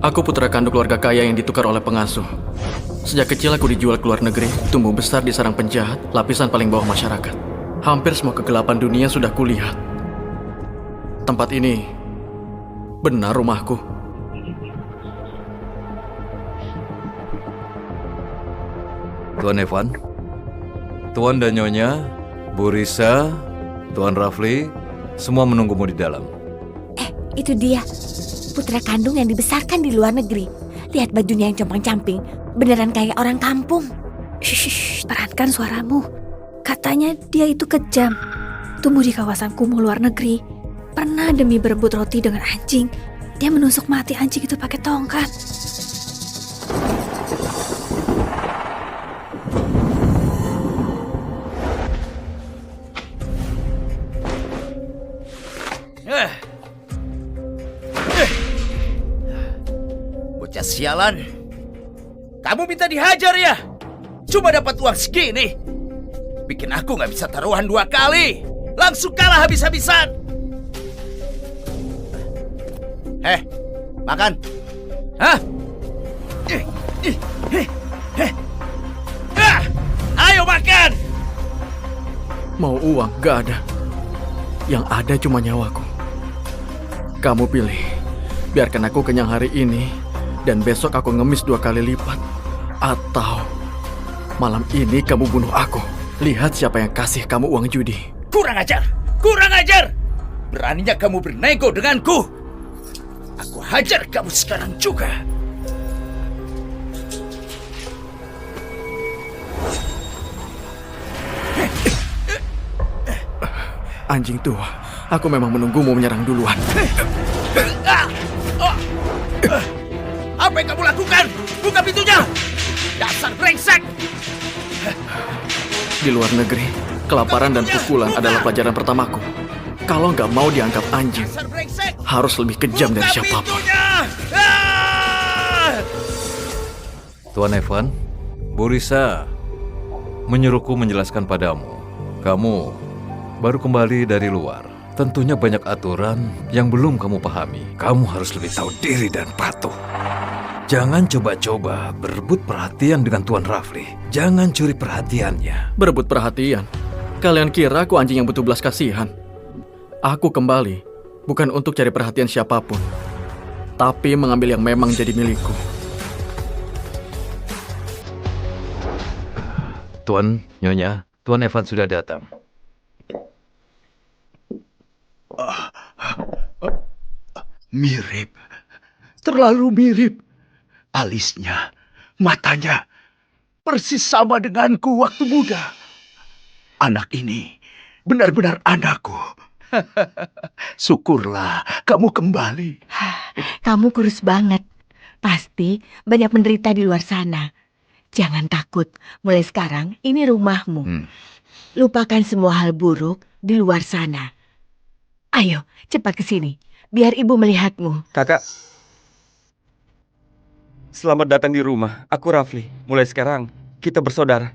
Aku putra kandung keluarga kaya yang ditukar oleh pengasuh. Sejak kecil aku dijual ke luar negeri, tumbuh besar di sarang penjahat, lapisan paling bawah masyarakat. Hampir semua kegelapan dunia sudah kulihat. Tempat ini benar rumahku. Tuan Evan, Tuan dan Nyonya, Bu Risa, Tuan Rafli, semua menunggumu di dalam. Itu dia, putra kandung yang dibesarkan di luar negeri. Lihat bajunya yang compang-camping, beneran kayak orang kampung. Shh, tahankan suaramu. Katanya dia itu kejam. Tumbuh di kawasan kumuh luar negeri. Pernah demi berebut roti dengan anjing, dia menusuk mati anjing itu pakai tongkat. Bocah sialan. Kamu minta dihajar ya? Cuma dapat uang segini. Bikin aku gak bisa taruhan 2 kali. Langsung kalah habis-habisan. Makan. Hah? Ayo makan. Mau uang gak ada. Yang ada cuma nyawaku. Kamu pilih. Biarkan aku kenyang hari ini, dan besok aku ngemis 2 kali lipat. Atau malam ini kamu bunuh aku. Lihat siapa yang kasih kamu uang judi. Kurang ajar! Kurang ajar! Beraninya kamu bernego denganku. Aku hajar kamu sekarang juga. Anjing tua, aku memang menunggumu menyerang duluan. Apa yang kamu lakukan? Buka pintunya! Dasar brengsek! Di luar negeri, kelaparan dan pukulan adalah pelajaran pertamaku. Kalau nggak mau dianggap anjing, Dasar brengsek! harus lebih kejam dari siapapun. Pintunya! Ah! Tuan Evan, Bu Risa menyuruhku menjelaskan padamu. Kamu baru kembali dari luar. Tentunya banyak aturan yang belum kamu pahami. Kamu harus lebih tahu diri dan patuh. Jangan coba-coba berebut perhatian dengan Tuan Rafli. Jangan curi perhatiannya. Berebut perhatian. Kalian kira aku anjing yang butuh belas kasihan? Aku kembali bukan untuk cari perhatian siapapun, tapi mengambil yang memang jadi milikku. Tuan, Nyonya, Tuan Evan sudah datang. Mirip. Terlalu mirip. Alisnya, matanya, persis sama denganku waktu muda. Anak ini benar-benar anakku. Syukurlah kamu kembali. Kamu kurus banget. Pasti banyak menderita di luar sana. Jangan takut, mulai sekarang ini rumahmu. Lupakan semua hal buruk di luar sana. Ayo, cepat ke sini, biar ibu melihatmu. Kakak, selamat datang di rumah. Aku Rafli. Mulai sekarang, kita bersaudara.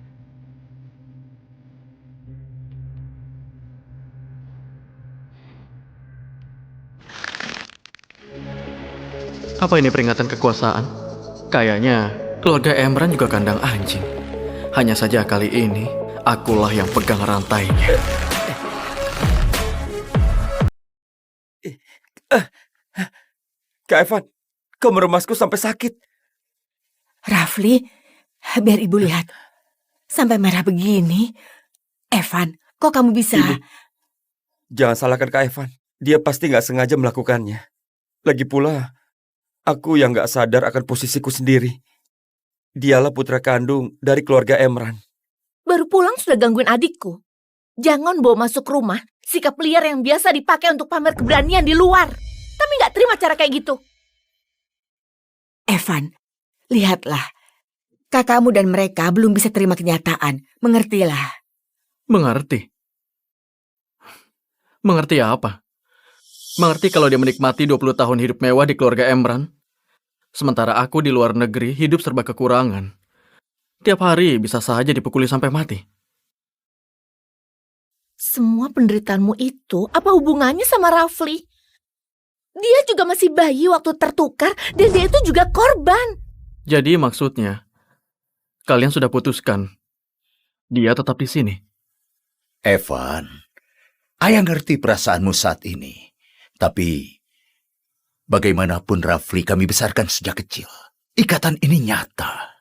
Apa ini peringatan kekuasaan? Kayaknya keluarga Emran juga kandang anjing. Hanya saja kali ini, akulah yang pegang rantainya. Kak Evan, kau meremasku sampai sakit. Rafli, biar ibu lihat. Sampai merah begini. Evan, kok kamu bisa? Ibu, jangan salahkan Kak Evan. Dia pasti gak sengaja melakukannya. Lagi pula, aku yang gak sadar akan posisiku sendiri. Dialah putra kandung dari keluarga Emran. Baru pulang sudah gangguin adikku. Jangan bawa masuk rumah sikap liar yang biasa dipakai untuk pamer keberanian di luar. Kami gak terima cara kayak gitu. Evan, lihatlah. Kakakmu dan mereka belum bisa terima kenyataan. Mengertilah. Mengerti? Mengerti apa? Mengerti kalau dia menikmati 20 tahun hidup mewah di keluarga Emran? Sementara aku di luar negeri hidup serba kekurangan. Tiap hari bisa saja dipukuli sampai mati. Semua penderitaanmu itu apa hubungannya sama Rafli? Dia juga masih bayi waktu tertukar dan dia itu juga korban. Jadi maksudnya, kalian sudah putuskan dia tetap di sini. Evan, ayah ngerti perasaanmu saat ini. Tapi, bagaimanapun Rafli kami besarkan sejak kecil. Ikatan ini nyata.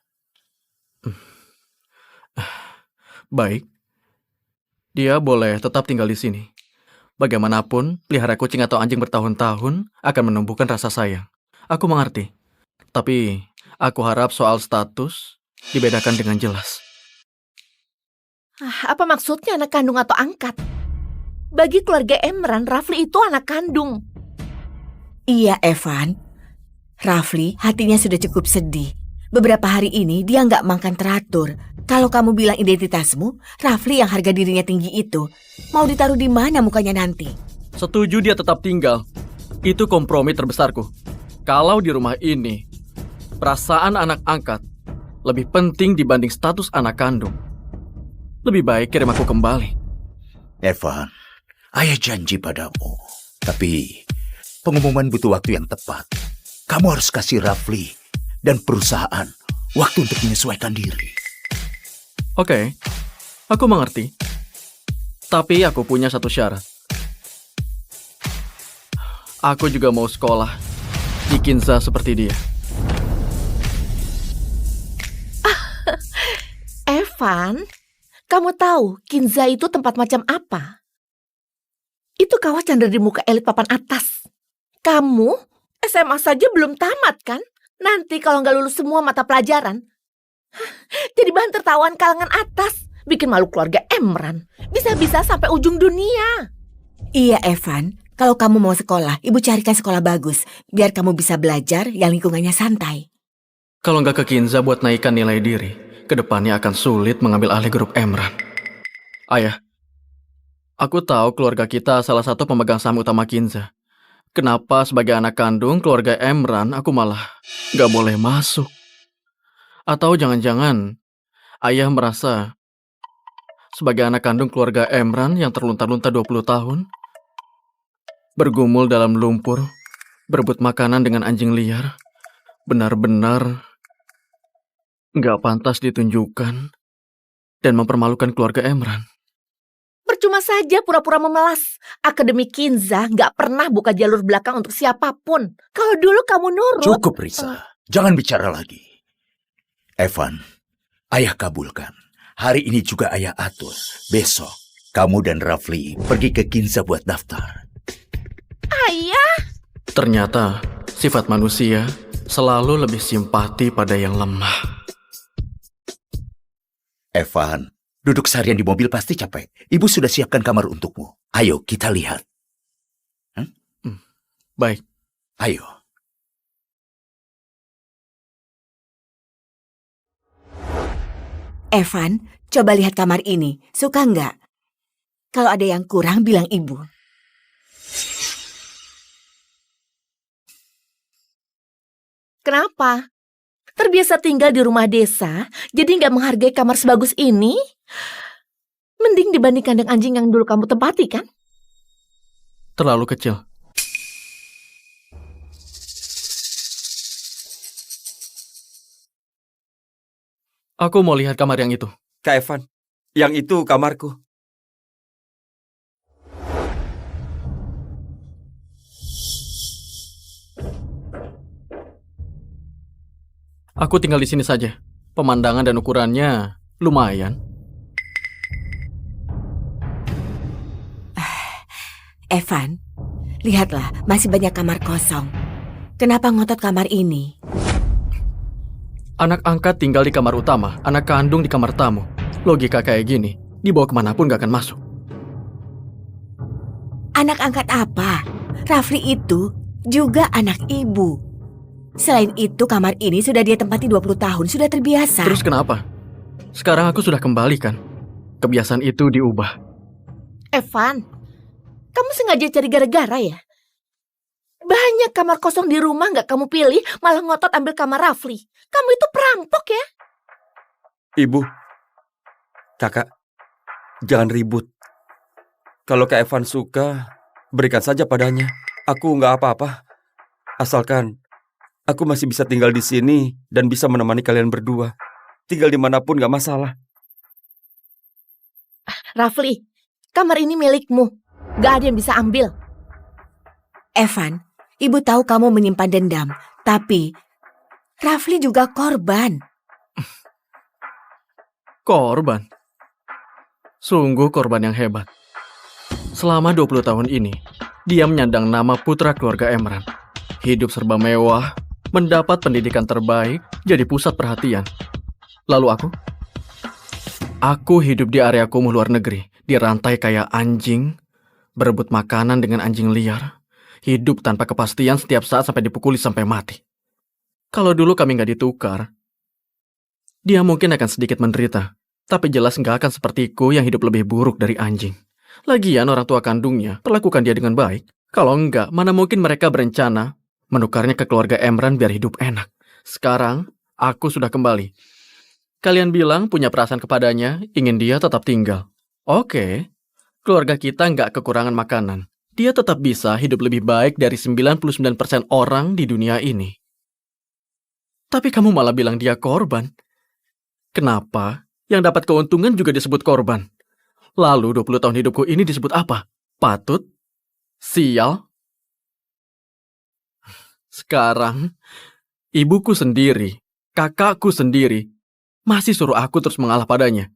Baik, dia boleh tetap tinggal di sini. Bagaimanapun, pelihara kucing atau anjing bertahun-tahun akan menumbuhkan rasa sayang. Aku mengerti. Tapi, aku harap soal status dibedakan dengan jelas. Apa maksudnya anak kandung atau angkat? Bagi keluarga Emran, Rafli itu anak kandung. Iya, Evan. Rafli hatinya sudah cukup sedih. Beberapa hari ini dia nggak makan teratur. Kalau kamu bilang identitasmu, Rafli yang harga dirinya tinggi itu, mau ditaruh di mana mukanya nanti? Setuju dia tetap tinggal. Itu kompromi terbesarku. Kalau di rumah ini, perasaan anak angkat lebih penting dibanding status anak kandung. Lebih baik kirim aku kembali. Evan, ayah janji padamu. Tapi, pengumuman butuh waktu yang tepat. Kamu harus kasih Rafli dan perusahaan waktu untuk menyesuaikan diri. Oke, aku mengerti. Tapi aku punya satu syarat. Aku juga mau sekolah di Kinza seperti dia. Evan, kamu tahu Kinza itu tempat macam apa? Itu kawah candra di muka elit papan atas. Kamu SMA saja belum tamat kan? Nanti kalau nggak lulus semua mata pelajaran, jadi bahan tertawaan kalangan atas. Bikin malu keluarga Emran. Bisa-bisa sampai ujung dunia. Iya, Evan. Kalau kamu mau sekolah, ibu carikan sekolah bagus. Biar kamu bisa belajar yang lingkungannya santai. Kalau nggak ke Kinza buat naikkan nilai diri, kedepannya akan sulit mengambil alih grup Emran. Ayah, aku tahu keluarga kita salah satu pemegang saham utama Kinza. Kenapa sebagai anak kandung keluarga Emran aku malah nggak boleh masuk? Atau jangan-jangan ayah merasa sebagai anak kandung keluarga Emran yang terlunta-lunta 20 tahun, bergumul dalam lumpur, berebut makanan dengan anjing liar, benar-benar nggak pantas ditunjukkan dan mempermalukan keluarga Emran. Percuma saja pura-pura memelas. Akademi Kinza nggak pernah buka jalur belakang untuk siapapun. Kalau dulu kamu nurut. Cukup, Risa. Jangan bicara lagi. Evan, ayah kabulkan. Hari ini juga ayah atur. Besok, kamu dan Rafli pergi ke Kinza buat daftar. Ayah, Ternyata sifat manusia selalu lebih simpati pada yang lemah. Evan, duduk seharian di mobil pasti capek. Ibu sudah siapkan kamar untukmu. Ayo, kita lihat. Baik. Ayo. Evan, coba lihat kamar ini. Suka nggak? Kalau ada yang kurang, bilang ibu. kenapa? Terbiasa tinggal di rumah desa, jadi nggak menghargai kamar sebagus ini? Mending dibanding kandang anjing yang dulu kamu tempati, kan? Terlalu kecil. Aku mau lihat kamar yang itu. Kak Evan, yang itu kamarku. Aku tinggal di sini saja. Pemandangan dan ukurannya lumayan. Evan, lihatlah, masih banyak kamar kosong. Kenapa ngotot kamar ini? Anak angkat tinggal di kamar utama, anak kandung di kamar tamu. Logika kayak gini, dibawa kemanapun gak akan masuk. Anak angkat apa? Rafli itu juga anak ibu. Selain itu, kamar ini sudah dia tempati 20 tahun, sudah terbiasa. Terus kenapa? Sekarang aku sudah kembali kan? Kebiasaan itu diubah. Evan, kamu sengaja cari gara-gara ya? Banyak kamar kosong di rumah nggak kamu pilih, malah ngotot ambil kamar Rafli. Kamu itu perampok ya? Ibu, kakak, jangan ribut. Kalau Kak Evan suka, berikan saja padanya. Aku nggak apa-apa. Asalkan aku masih bisa tinggal di sini dan bisa menemani kalian berdua. Tinggal dimanapun gak masalah. Rafli, kamar ini milikmu. Gak ada yang bisa ambil. Evan, ibu tahu kamu menyimpan dendam, tapi Rafli juga korban. Korban? Sungguh korban yang hebat. Selama 20 tahun ini, dia menyandang nama putra keluarga Emran. Hidup serba mewah, mendapat pendidikan terbaik, jadi pusat perhatian. Lalu aku? Aku hidup di area kumuh luar negeri, dirantai kayak anjing, berebut makanan dengan anjing liar, hidup tanpa kepastian setiap saat sampai dipukuli sampai mati. Kalau dulu kami nggak ditukar, dia mungkin akan sedikit menderita, tapi jelas nggak akan sepertiku yang hidup lebih buruk dari anjing. Lagian orang tua kandungnya perlakukan dia dengan baik. Kalau enggak, mana mungkin mereka berencana menukarnya ke keluarga Emran biar hidup enak. Sekarang, aku sudah kembali. Kalian bilang punya perasaan kepadanya, ingin dia tetap tinggal. Oke, keluarga kita nggak kekurangan makanan. Dia tetap bisa hidup lebih baik dari 99% orang di dunia ini. Tapi kamu malah bilang dia korban. Kenapa? Yang dapat keuntungan juga disebut korban. Lalu 20 tahun hidupku ini disebut apa? Patut? Sial? Sekarang, ibuku sendiri, kakakku sendiri, masih suruh aku terus mengalah padanya.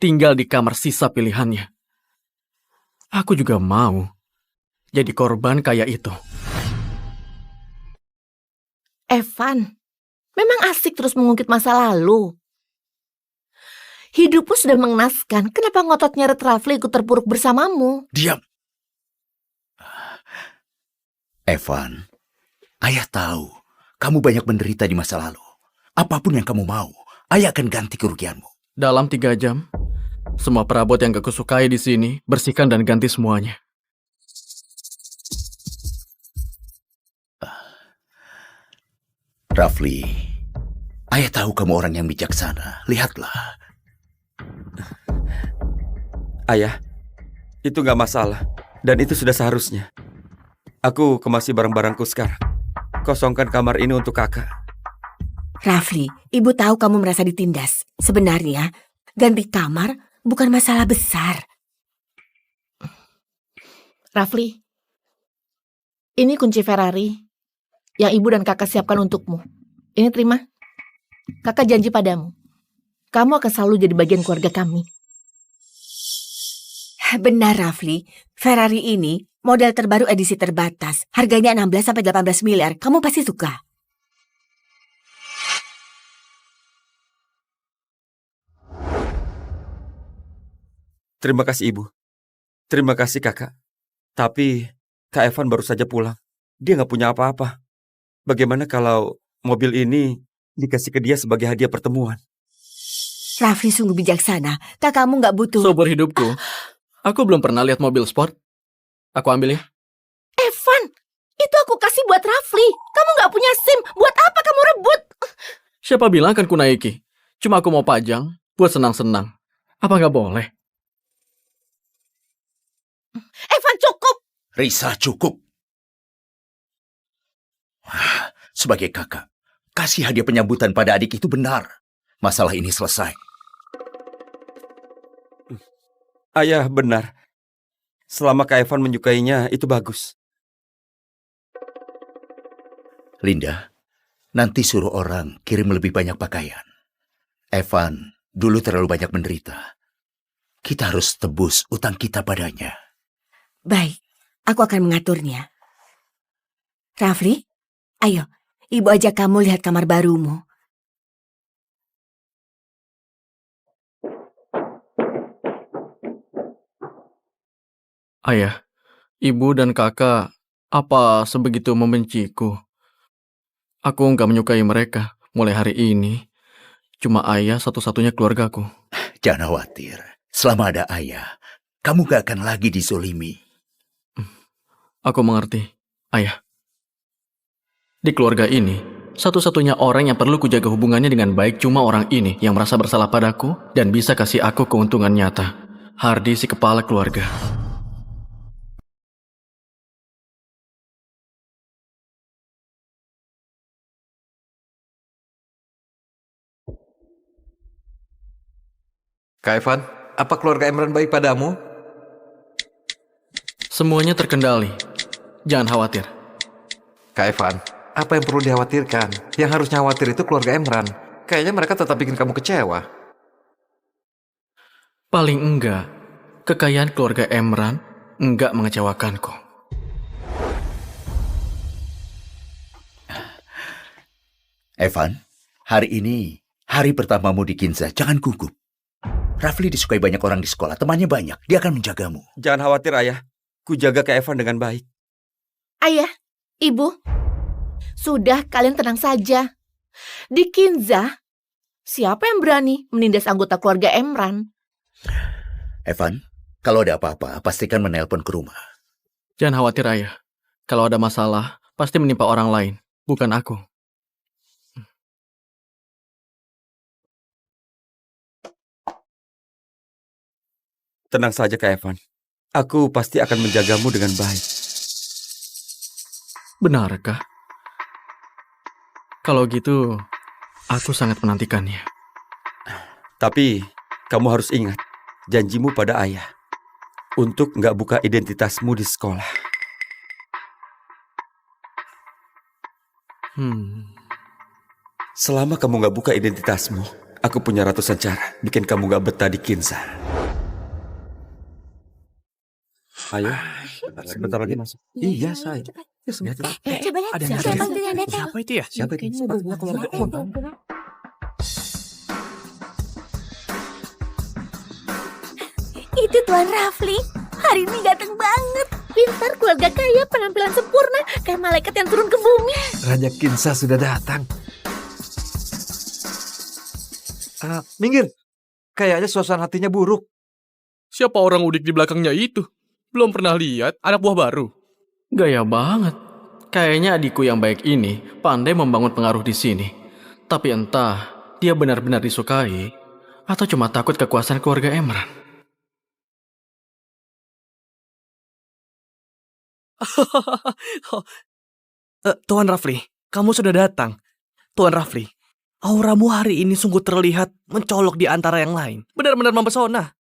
Tinggal di kamar sisa pilihannya. Aku juga mau jadi korban kayak itu. Evan, memang asik terus mengungkit masa lalu. Hidupmu sudah mengenaskan, kenapa ngotot nyeret Rafli ikut terpuruk bersamamu? Diam. Evan, ayah tahu kamu banyak menderita di masa lalu. Apapun yang kamu mau, ayah akan ganti kerugianmu. Dalam 3 jam, semua perabot yang gak kusukai di sini, bersihkan dan ganti semuanya. Rafli, ayah tahu kamu orang yang bijaksana. Lihatlah. Ayah, itu gak masalah. Dan itu sudah seharusnya. Aku kemasi barang-barangku sekarang. Kosongkan kamar ini untuk kakak. Rafli, ibu tahu kamu merasa ditindas. Sebenarnya, ganti kamar bukan masalah besar. Rafli, ini kunci Ferrari yang ibu dan kakak siapkan untukmu. Ini terima. Kakak janji padamu, kamu akan selalu jadi bagian keluarga kami. Benar, Rafli. Ferrari ini model terbaru edisi terbatas. Harganya 16-18 miliar. Kamu pasti suka. Terima kasih ibu. Terima kasih kakak. Tapi Kak Evan baru saja pulang. Dia gak punya apa-apa. Bagaimana kalau mobil ini dikasih ke dia sebagai hadiah pertemuan? Rafli sungguh bijaksana. Kakakmu gak butuh. Seumur hidupku, aku belum pernah lihat mobil sport. Aku ambil ya. Evan, itu aku kasih buat Rafli. Kamu gak punya SIM. Buat apa kamu rebut? Siapa bilang akan kunaiki? Cuma aku mau pajang, buat senang-senang. Apa nggak boleh? Evan, cukup. Risa, cukup. Sebagai kakak, kasih hadiah penyambutan pada adik itu benar. Masalah ini selesai. Ayah, benar. Selama Kak Evan menyukainya, itu bagus. Linda, nanti suruh orang kirim lebih banyak pakaian. Evan dulu terlalu banyak menderita. Kita harus tebus utang kita padanya. Baik, aku akan mengaturnya. Rafli, ayo, ibu ajak kamu lihat kamar barumu. Ayah, ibu dan kakak, apa sebegitu membenciku? Aku nggak menyukai mereka. Mulai hari ini, cuma ayah satu-satunya keluargaku. Jangan khawatir. Selama ada ayah, kamu gak akan lagi dizolimi. Aku mengerti, ayah. Di keluarga ini, satu-satunya orang yang perlu kujaga hubungannya dengan baik cuma orang ini yang merasa bersalah padaku dan bisa kasih aku keuntungan nyata. Hardy, si kepala keluarga. Kak Evan, apa keluarga Emran baik padamu? Semuanya terkendali. Jangan khawatir. Kak Evan, apa yang perlu dikhawatirkan? Yang harusnya khawatir itu keluarga Emran. Kayaknya mereka tetap bikin kamu kecewa. Paling enggak, kekayaan keluarga Emran enggak mengecewakanku. Evan, hari ini hari pertamamu di Kinza. Jangan gugup. Rafli disukai banyak orang di sekolah. Temannya banyak. Dia akan menjagamu. Jangan khawatir, Ayah. Ku jaga Kak Evan dengan baik. Ayah, Ibu, sudah kalian tenang saja. Di Kinza, siapa yang berani menindas anggota keluarga Emran? Evan, kalau ada apa-apa, pastikan menelpon ke rumah. Jangan khawatir, Ayah. Kalau ada masalah, pasti menimpa orang lain, bukan aku. Tenang saja, Kak Evan. Aku pasti akan menjagamu dengan baik. Benarkah? Kalau gitu, aku sangat menantikannya. Tapi, kamu harus ingat janjimu pada Ayah untuk nggak buka identitasmu di sekolah. Selama kamu nggak buka identitasmu, aku punya ratusan cara bikin kamu nggak betah di Kinza. Ayo, sebentar lagi masuk. Iya, saya. Ya, sebentar. Coba lihat ada yang siapa ada. yang datang. Siapa itu ya? Siapa itu? Sepertinya keluarga Emran. Itu Tuan Rafli. Hari ini ganteng banget. Pintar, keluarga kaya, penampilan sempurna, kayak malaikat yang turun ke bumi. Raja Kinza sudah datang. Minggir. Kayaknya suasana hatinya buruk. Siapa orang udik di belakangnya itu? Belum pernah lihat anak buah baru. Gaya banget. Kayaknya adikku yang baik ini pandai membangun pengaruh di sini. Tapi entah dia benar-benar disukai atau cuma takut kekuasaan keluarga Emran. Tuan Rafli, kamu sudah datang. Tuan Rafli, auramu hari ini sungguh terlihat mencolok di antara yang lain. Benar-benar mempesona.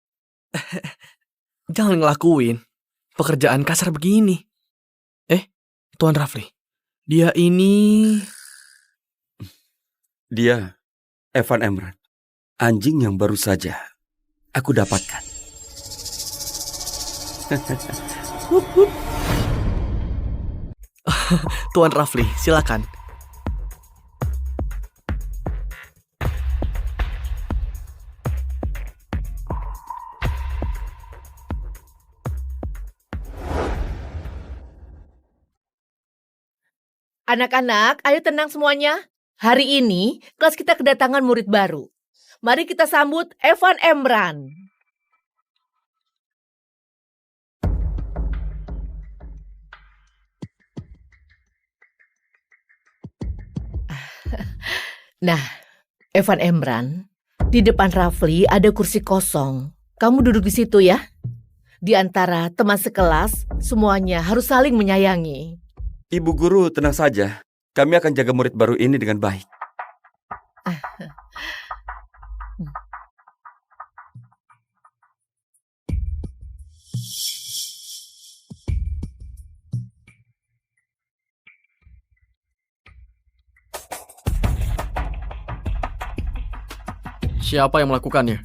Jangan ngelakuin pekerjaan kasar begini. Tuan Rafli, dia ini... Dia, Evan Emran. Anjing yang baru saja aku dapatkan. Tuan Rafli, silakan. Anak-anak, ayo tenang semuanya. Hari ini, kelas kita kedatangan murid baru. Mari kita sambut Evan Emran. Nah, Evan Emran, di depan Rafli ada kursi kosong. Kamu duduk di situ ya. Di antara teman sekelas, semuanya harus saling menyayangi. Ibu guru, tenang saja. Kami akan jaga murid baru ini dengan baik. Siapa yang melakukannya?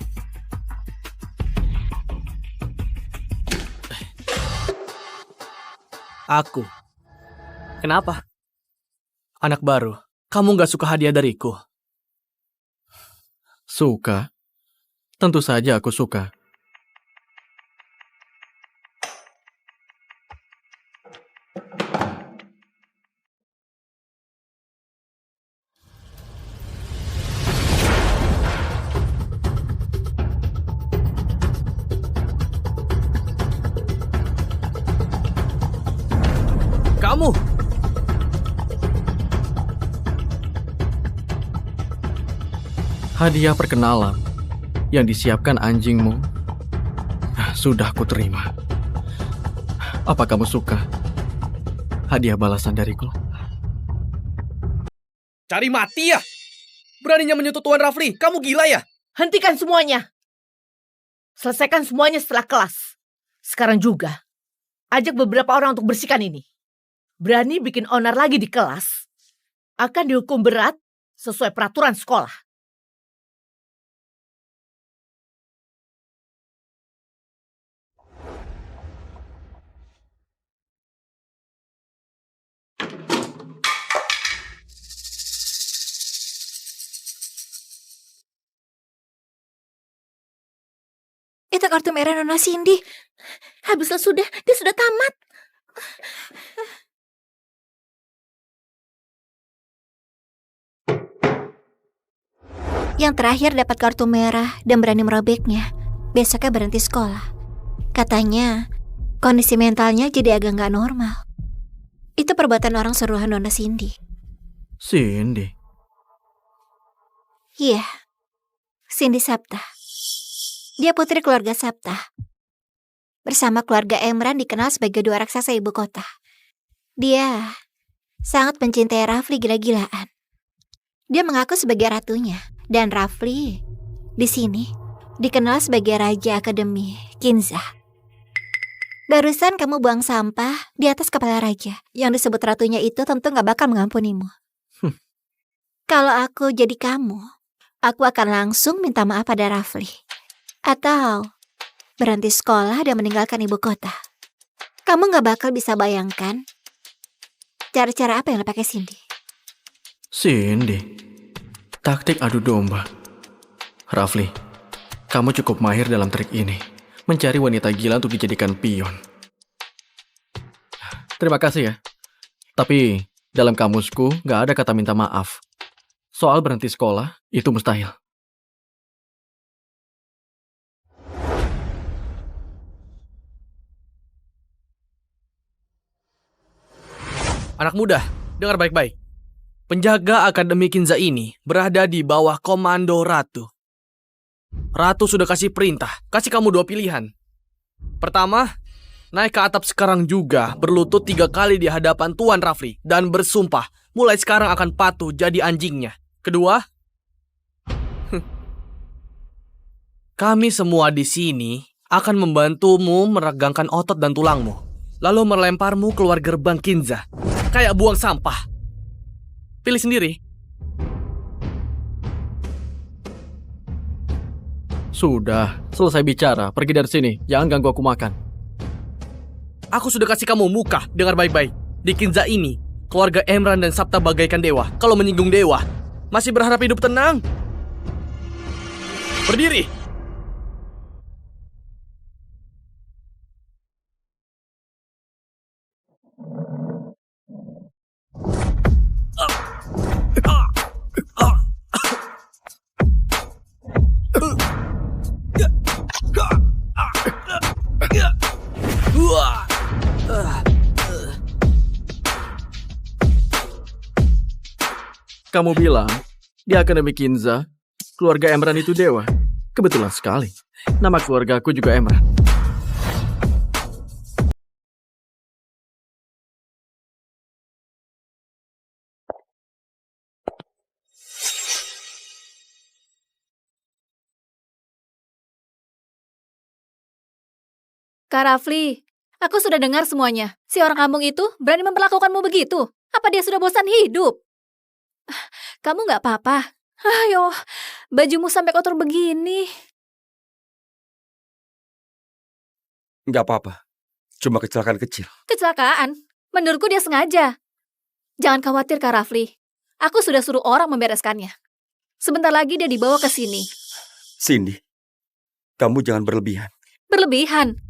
Aku. Kenapa? Anak baru, kamu gak suka hadiah dariku? Suka? Tentu saja aku suka. Kamu! Hadiah perkenalan yang disiapkan anjingmu sudah aku terima. Apa kamu suka hadiah balasan dariku? Cari mati ya? Beraninya menyentuh Tuan Rafli, kamu gila ya? Hentikan semuanya. Selesaikan semuanya setelah kelas. Sekarang juga, ajak beberapa orang untuk bersihkan ini. Berani bikin onar lagi di kelas, akan dihukum berat sesuai peraturan sekolah. Itu kartu merah Nona Cindy. Habislah sudah, dia sudah tamat. Yang terakhir dapat kartu merah dan berani merobeknya. Besoknya berhenti sekolah. Katanya, kondisi mentalnya jadi agak nggak normal. Itu perbuatan orang suruhan Nona Cindy. Cindy. Iya, Cindy Sapta. Dia putri keluarga Sapta. Bersama keluarga Emran dikenal sebagai dua raksasa ibu kota. Dia sangat mencintai Rafli gila-gilaan. Dia mengaku sebagai ratunya. Dan Rafli di sini dikenal sebagai Raja Akademi Kinza. Barusan kamu buang sampah di atas kepala raja. Yang disebut ratunya itu tentu gak bakal mengampunimu. Kalau aku jadi kamu, aku akan langsung minta maaf pada Rafli. Atau berhenti sekolah dan meninggalkan ibu kota. Kamu gak bakal bisa bayangkan cara-cara apa yang dipakai Cindy. Cindy. Taktik adu domba. Rafli, kamu cukup mahir dalam trik ini. Mencari wanita gila untuk dijadikan pion. Terima kasih ya. Tapi dalam kamusku gak ada kata minta maaf. Soal berhenti sekolah, itu mustahil. Anak muda, dengar baik-baik. Penjaga Akademi Kinza ini berada di bawah komando Ratu. Ratu sudah kasih perintah, kasih kamu 2 pilihan. Pertama, naik ke atap sekarang juga, berlutut 3 kali di hadapan Tuan Rafli, dan bersumpah, mulai sekarang akan patuh jadi anjingnya. Kedua, kami semua di sini akan membantumu meregangkan otot dan tulangmu, lalu melemparmu keluar gerbang Kinza, kayak buang sampah. Pilih sendiri. Sudah, selesai bicara. Pergi dari sini. Jangan ganggu aku makan. Aku sudah kasih kamu muka. Dengar baik-baik. Di Kinza ini, keluarga Emran dan Sapta bagaikan dewa. Kalau menyinggung dewa, masih berharap hidup tenang. Berdiri. Kamu bilang, di Akademi Kinza, keluarga Emran itu dewa. Kebetulan sekali. Nama keluarga aku juga Emran. Kak Rafli, aku sudah dengar semuanya. Si orang kampung itu berani memperlakukanmu begitu. Apa dia sudah bosan hidup? Kamu gak apa-apa? Ayo, bajumu sampai kotor begini. Nggak apa-apa. Cuma kecelakaan kecil. Kecelakaan? Menurutku dia sengaja. Jangan khawatir Kak Rafli. Aku sudah suruh orang membereskannya. Sebentar lagi dia dibawa ke sini. Cindy, kamu jangan berlebihan. Berlebihan?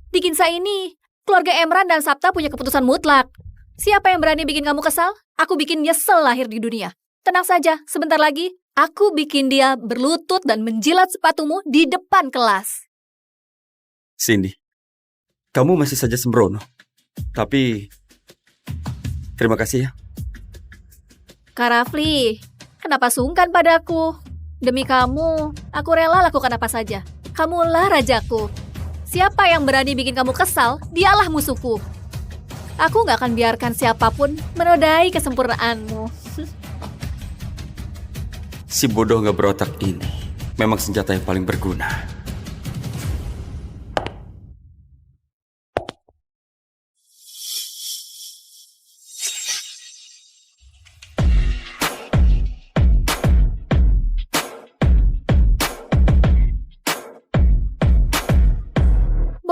Di Kinza ini, keluarga Emran dan Sapta punya keputusan mutlak. Siapa yang berani bikin kamu kesal? Aku bikin nyesel lahir di dunia. Tenang saja, sebentar lagi aku bikin dia berlutut dan menjilat sepatumu di depan kelas. Cindy, kamu masih saja sembrono. Tapi, terima kasih ya. Kak Rafli, kenapa sungkan padaku? Demi kamu, aku rela lakukan apa saja. Kamulah rajaku. Siapa yang berani bikin kamu kesal, dialah musuhku. Aku gak akan biarkan siapapun menodai kesempurnaanmu. Si bodoh gak berotak ini memang senjata yang paling berguna.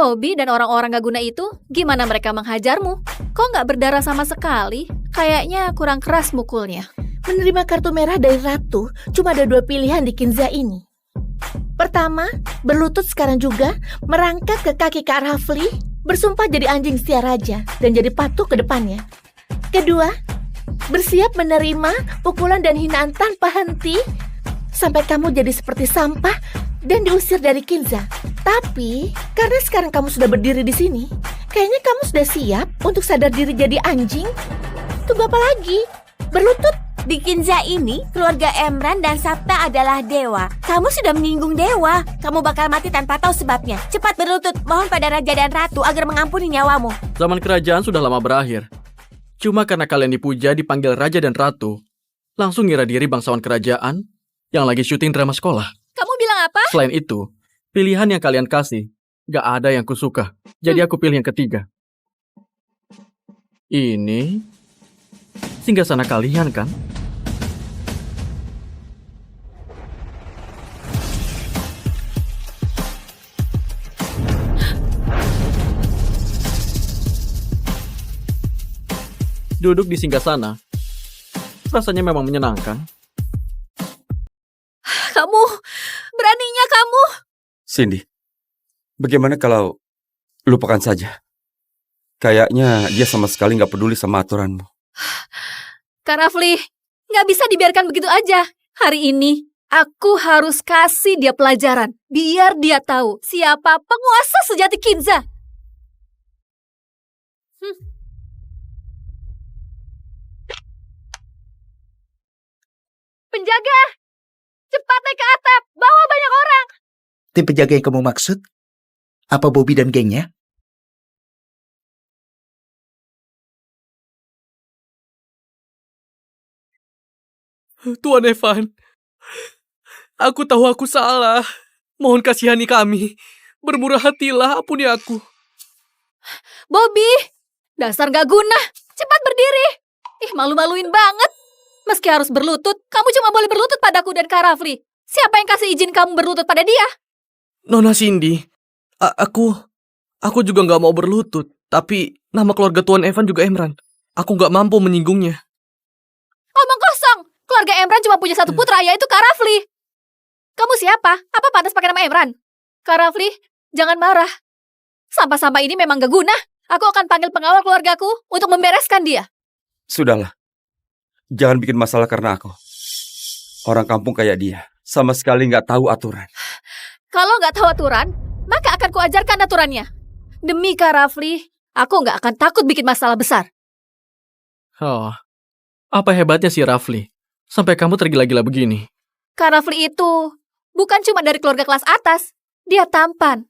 Bobby dan orang-orang gak guna itu, gimana mereka menghajarmu? Kok nggak berdarah sama sekali? Kayaknya kurang keras mukulnya. Menerima kartu merah dari Ratu, cuma ada 2 pilihan di Kinza ini. Pertama, berlutut sekarang juga, merangkak ke kaki Kak Rafli, bersumpah jadi anjing setia raja, dan jadi patuh ke depannya. Kedua, bersiap menerima pukulan dan hinaan tanpa henti, sampai kamu jadi seperti sampah dan diusir dari Kinza. Tapi, karena sekarang kamu sudah berdiri di sini, kayaknya kamu sudah siap untuk sadar diri jadi anjing. Tunggu apa lagi? Berlutut. Di Kinza ini, keluarga Emran dan Sabta adalah dewa. Kamu sudah menyinggung dewa. Kamu bakal mati tanpa tahu sebabnya. Cepat berlutut, mohon pada raja dan ratu agar mengampuni nyawamu. Zaman kerajaan sudah lama berakhir. Cuma karena kalian dipuja dipanggil raja dan ratu, langsung ngira diri bangsawan kerajaan yang lagi syuting drama sekolah. Kamu bilang apa? Selain itu, pilihan yang kalian kasih gak ada yang kusuka. Jadi aku pilih yang ketiga. Ini singgasana kalian kan? Duduk di singgasana rasanya memang menyenangkan. Kamu, beraninya kamu. Cindy, bagaimana kalau lupakan saja? Kayaknya dia sama sekali nggak peduli sama aturanmu. Kak Rafli, nggak bisa dibiarkan begitu aja. Hari ini, aku harus kasih dia pelajaran. Biar dia tahu siapa penguasa sejati Kinza. Penjaga, cepat naik ke atap, bawa banyak orang. Tim penjaga yang kamu maksud? Apa Bobby dan gengnya? Tuan Evan, aku tahu aku salah. Mohon kasihani kami. Bermurah hatilah, ampuni aku. Bobby, dasar gak guna, cepat berdiri. Ih, malu-maluin banget. Meski harus berlutut, kamu cuma boleh berlutut padaku dan Kak Rafli. Siapa yang kasih izin kamu berlutut pada dia? Nona Cindy, aku juga nggak mau berlutut. Tapi nama keluarga Tuan Evan juga Emran. Aku nggak mampu menyinggungnya. Omong kosong. Keluarga Emran cuma punya satu putra, yaitu Kak Rafli. Kamu siapa? Apa pantas pakai nama Emran? Kak Rafli, jangan marah. Sampah-sampah ini memang gak guna. Aku akan panggil pengawal keluargaku untuk membereskan dia. Sudahlah, jangan bikin masalah karena aku. Orang kampung kayak dia, sama sekali nggak tahu aturan. Kalau nggak tahu aturan, maka akan kuajarkan aturannya. Demi Kak Rafli, aku nggak akan takut bikin masalah besar. Oh, apa hebatnya si Rafli? Sampai kamu tergila-gila begini. Kak Rafli itu bukan cuma dari keluarga kelas atas. Dia tampan.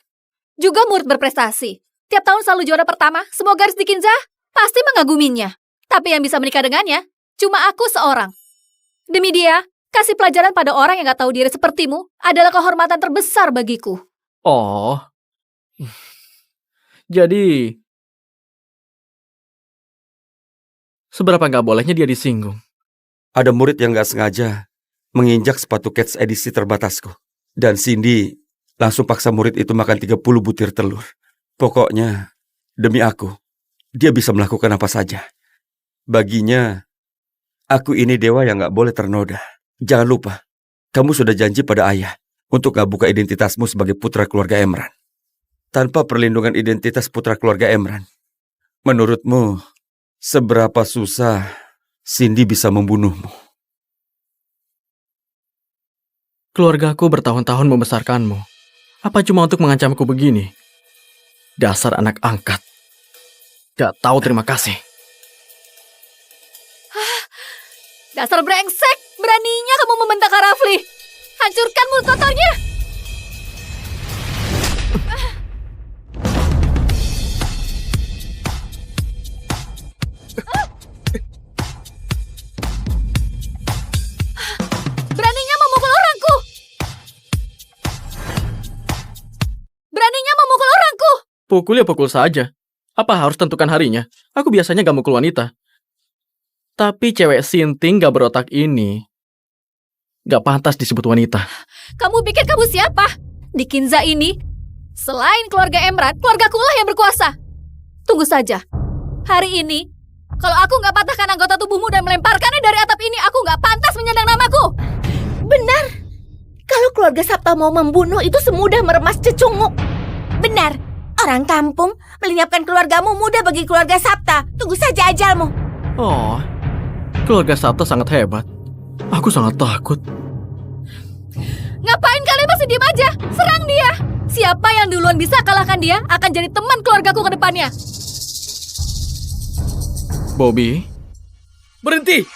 Juga murid berprestasi. Tiap tahun selalu juara pertama, semua garis di Kinza pasti mengaguminya. Tapi yang bisa menikah dengannya, cuma aku seorang. Demi dia, kasih pelajaran pada orang yang gak tahu diri sepertimu adalah kehormatan terbesar bagiku. Oh, jadi seberapa nggak bolehnya dia disinggung? Ada murid yang nggak sengaja menginjak sepatu Cats edisi terbatasku. Dan Cindy langsung paksa murid itu makan 30 butir telur. Pokoknya, demi aku, dia bisa melakukan apa saja. Baginya, aku ini dewa yang gak boleh ternoda. Jangan lupa, kamu sudah janji pada ayah untuk gak buka identitasmu sebagai putra keluarga Emran. Tanpa perlindungan identitas putra keluarga Emran, menurutmu, seberapa susah Cindy bisa membunuhmu? Keluargaku bertahun-tahun membesarkanmu. Apa cuma untuk mengancamku begini? Dasar anak angkat. Gak tahu terima kasih. Dasar brengsek, beraninya kamu membentak Kak Rafli. Hancurkan mulut kotornya. Beraninya memukul orangku. Beraninya memukul orangku. Pukul ya pukul saja. Apa harus tentukan harinya? Aku biasanya gak mukul wanita. Tapi cewek sinting gak berotak ini gak pantas disebut wanita. Kamu pikir kamu siapa? Di Kinza ini, Selain keluarga Emran, keluargaku lah yang berkuasa. Tunggu saja. Hari ini, kalau aku nggak patahkan anggota tubuhmu dan melemparkannya dari atap ini, aku nggak pantas menyandang namaku. Benar. Kalau keluarga Sapta mau membunuh itu semudah meremas cecunguk. Benar. Orang kampung melenyapkan keluargamu mudah bagi keluarga Sapta. Tunggu saja ajalmu. Oh, keluarga Sabta sangat hebat. Aku sangat takut. Ngapain kalian masih diem aja? Serang dia. Siapa yang duluan bisa kalahkan dia akan jadi teman keluargaku ke depannya. Bobby, Berhenti!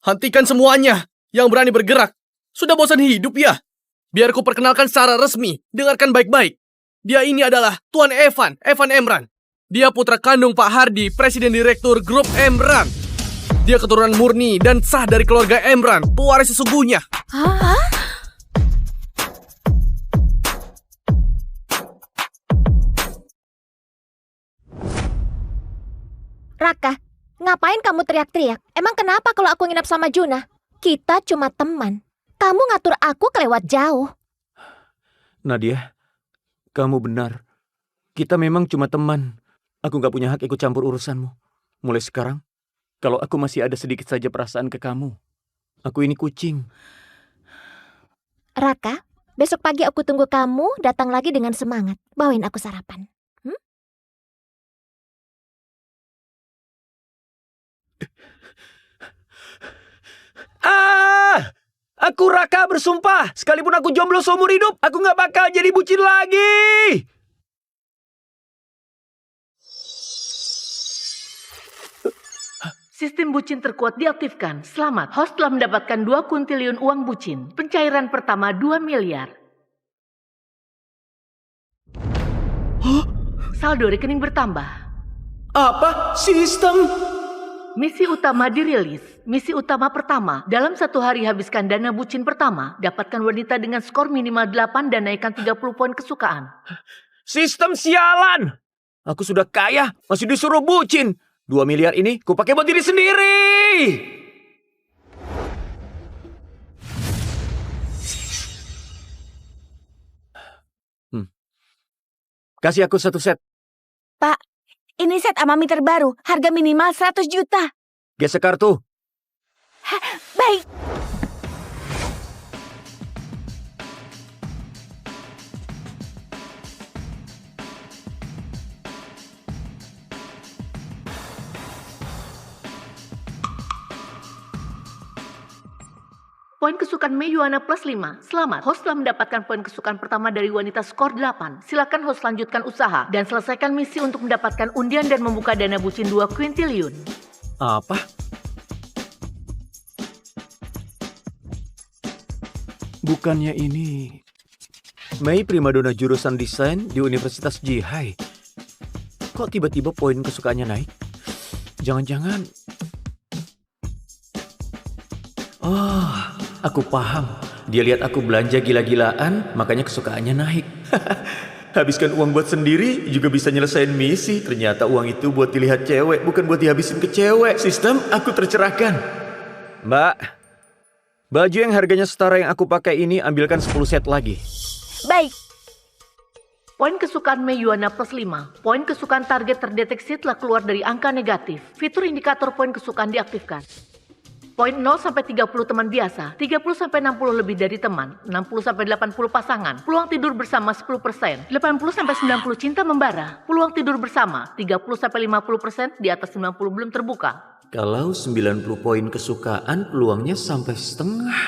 Hentikan semuanya yang berani bergerak. Sudah bosan hidup ya? Biar ku perkenalkan secara resmi. Dengarkan baik-baik. Dia ini adalah Tuan Evan Emran. Dia putra kandung Pak Hardi, Presiden Direktur Grup Emran. Dia keturunan murni dan sah dari keluarga Emran, pewaris sesungguhnya. Hah? Raka, ngapain kamu teriak-teriak? Emang kenapa kalau aku nginap sama Juna? Kita cuma teman. Kamu ngatur aku kelewat jauh. Nadia, kamu benar. Kita memang cuma teman. Aku gak punya hak ikut campur urusanmu. Mulai sekarang, kalau aku masih ada sedikit saja perasaan ke kamu, aku ini kucing. Raka, besok pagi aku tunggu kamu datang lagi dengan semangat. Bawain aku sarapan. Aku Raka bersumpah, sekalipun aku jomblo seumur hidup, aku gak bakal jadi bucin lagi. Sistem bucin terkuat diaktifkan. Selamat, host telah mendapatkan 2 kuntiliun uang bucin. Pencairan pertama 2 miliar. Saldo rekening bertambah. Apa? Sistem? Misi utama dirilis. Misi utama pertama, dalam 1 hari habiskan dana bucin pertama. Dapatkan wanita dengan skor minimal 8 dan naikkan 30 poin kesukaan. Sistem sialan! Aku sudah kaya, masih disuruh bucin. 2 miliar ini kupakai buat diri sendiri. Kasih aku 1 set. Pak, ini set Amami terbaru. Harga minimal 100 juta. Gesek kartu. Baik. Poin kesukaan Meyuana plus 5. Selamat, host telah mendapatkan poin kesukaan pertama dari wanita skor 8. Silakan host lanjutkan usaha dan selesaikan misi untuk mendapatkan undian dan membuka dana bucin 2 kuintiliun. Apa? Bukannya ini Mei primadona jurusan desain di Universitas Jihai. Kok tiba-tiba poin kesukaannya naik? Jangan-jangan... Oh, aku paham. Dia lihat aku belanja gila-gilaan, makanya kesukaannya naik. Habiskan uang buat sendiri juga bisa nyelesain misi. Ternyata uang itu buat dilihat cewek, bukan buat dihabisin ke cewek. Sistem, aku tercerahkan. Mbak, baju yang harganya setara yang aku pakai ini ambilkan 10 set lagi. Baik. Poin kesukaan Meyuana plus 5. Poin kesukaan target terdeteksi telah keluar dari angka negatif. Fitur indikator poin kesukaan diaktifkan. Poin 0 sampai 30 teman biasa, 30 sampai 60 lebih dari teman, 60 sampai 80 pasangan, peluang tidur bersama 10%, 80 sampai 90 cinta membara, peluang tidur bersama 30 sampai 50%, di atas 90 belum terbuka. Kalau 90 poin kesukaan, peluangnya sampai setengah.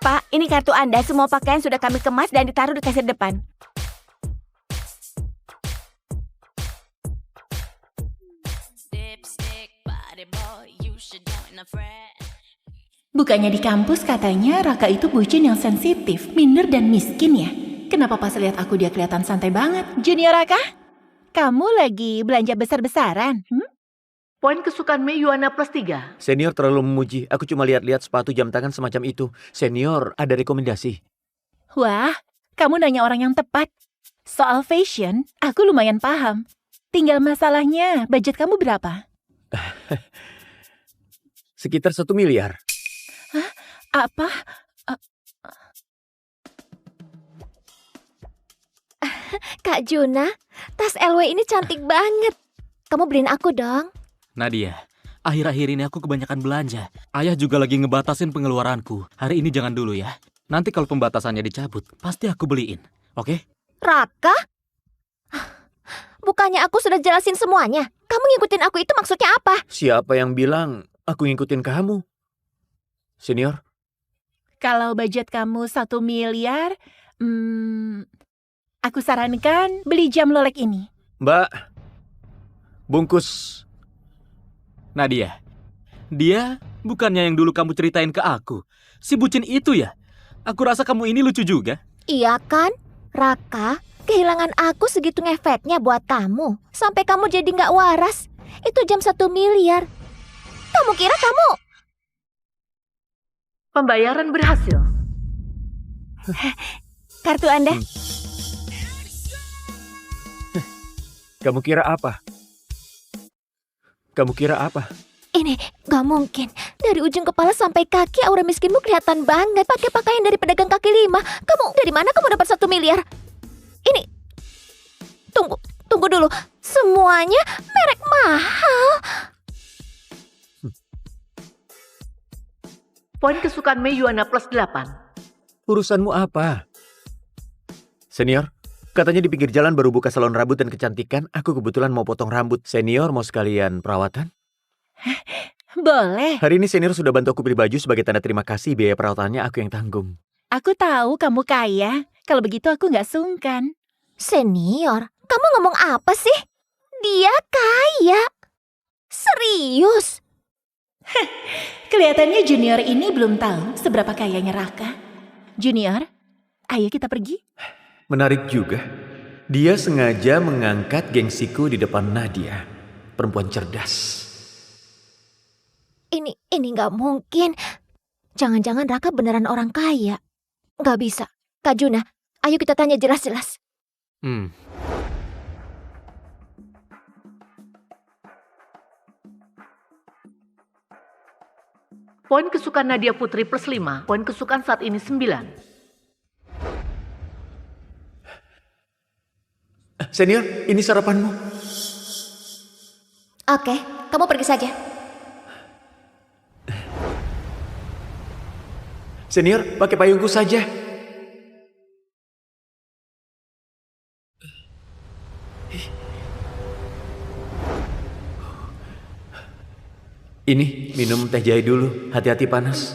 Pak, ini kartu Anda. Semua pakaian sudah kami kemas dan ditaruh di kasir depan. Bukannya di kampus katanya Raka itu bucin yang sensitif, minder dan miskin ya? Kenapa pas lihat aku dia kelihatan santai banget? Junior Raka, kamu lagi belanja besar-besaran? Poin kesukaan Meyuana plus 3. Senior terlalu memuji. Aku cuma lihat-lihat sepatu jam tangan semacam itu. Senior, ada rekomendasi? Wah, kamu nanya orang yang tepat. Soal fashion, aku lumayan paham. Tinggal masalahnya, budget kamu berapa? Sekitar 1 miliar. Apa? Kak Juna, tas LW ini cantik banget. Kamu beliin aku dong. Nadia, akhir-akhir ini aku kebanyakan belanja. Ayah juga lagi ngebatasin pengeluaranku. Hari ini jangan dulu ya. Nanti kalau pembatasannya dicabut, pasti aku beliin. Oke? Raka? Bukannya aku sudah jelasin semuanya. Kamu ngikutin aku itu maksudnya apa? Siapa yang bilang aku ngikutin kamu? Senior? Kalau budget kamu 1 miliar, aku sarankan beli jam Lolek ini. Mbak, bungkus. Nadia, dia bukannya yang dulu kamu ceritain ke aku. Si bucin itu ya? Aku rasa kamu ini lucu juga. Iya kan? Raka, kehilangan aku segitu ngefeknya buat kamu. Sampai kamu jadi nggak waras. Itu jam 1 miliar. Kamu kira kamu... Pembayaran berhasil. Kartu Anda. Kamu kira apa? Kamu kira apa? Ini gak mungkin. Dari ujung kepala sampai kaki aura miskinmu kelihatan banget. Pakai pakaian dari pedagang kaki lima. Kamu dari mana kamu dapat 1 miliar? Ini... Tunggu dulu. Semuanya merek mahal. Poin kesukaan Mei Yuana plus 8. Urusanmu apa? Senior, katanya di pinggir jalan baru buka salon rambut dan kecantikan. Aku kebetulan mau potong rambut. Senior mau sekalian perawatan? Boleh. Hari ini senior sudah bantu aku beli baju sebagai tanda terima kasih. Biaya perawatannya aku yang tanggung. Aku tahu kamu kaya. Kalau begitu aku nggak sungkan. Senior, kamu ngomong apa sih? Dia kaya. Serius? Kelihatannya Junior ini belum tahu seberapa kayanya Raka. Junior, ayo kita pergi. Menarik juga. Dia sengaja mengangkat gengsiku di depan Nadia. Perempuan cerdas. Ini nggak mungkin. Jangan-jangan Raka beneran orang kaya. Nggak bisa. Kak Juna, ayo kita tanya jelas-jelas. Poin kesukaan Nadia Putri plus 5. Poin kesukaan saat ini 9. Senior, ini sarapanmu. Oke, kamu pergi saja. Senior, pakai payungku saja. Ini, minum teh jahe dulu. Hati-hati panas.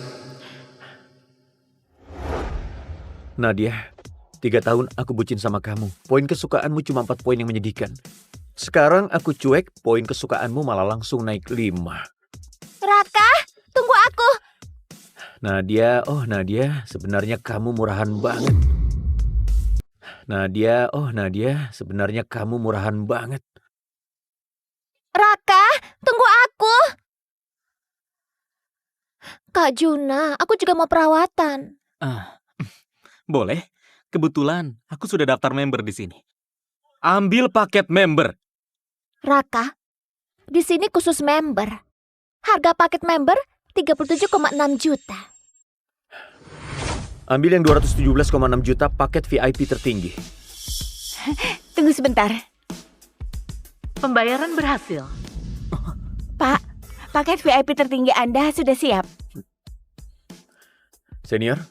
Nadia, 3 tahun aku bucin sama kamu. Poin kesukaanmu cuma 4 poin yang menyedihkan. Sekarang aku cuek, poin kesukaanmu malah langsung naik 5. Raka, tunggu aku. Nadia, oh Nadia, sebenarnya kamu murahan banget. Nadia, oh Nadia, sebenarnya kamu murahan banget. Raka, tunggu aku. Kak Juna, aku juga mau perawatan. Boleh. Kebetulan aku sudah daftar member di sini. Ambil paket member. Raka, di sini khusus member. Harga paket member 37,6 juta. Ambil yang 217,6 juta paket VIP tertinggi. Tunggu sebentar. Pembayaran berhasil. Pak, paket VIP tertinggi Anda sudah siap. Senior,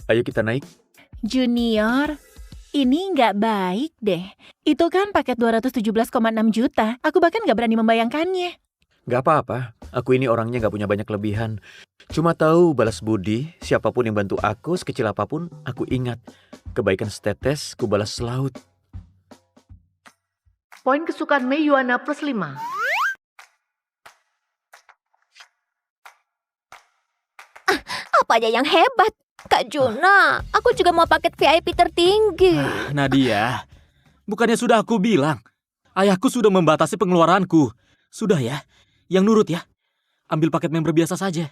ayo kita naik. Junior, ini nggak baik deh. Itu kan paket 217,6 juta. Aku bahkan nggak berani membayangkannya. Gak apa-apa, aku ini orangnya gak punya banyak kelebihan. Cuma tahu balas budi, siapapun yang bantu aku, sekecil apapun, aku ingat. Kebaikan setetes, ku balas selaut. Poin kesukaan Mei Yuana plus 5. Apa aja yang hebat? Kak Juna, aku juga mau paket VIP tertinggi. Nadia, bukannya sudah aku bilang. Ayahku sudah membatasi pengeluaranku. Sudah ya, yang nurut ya. Ambil paket member biasa saja.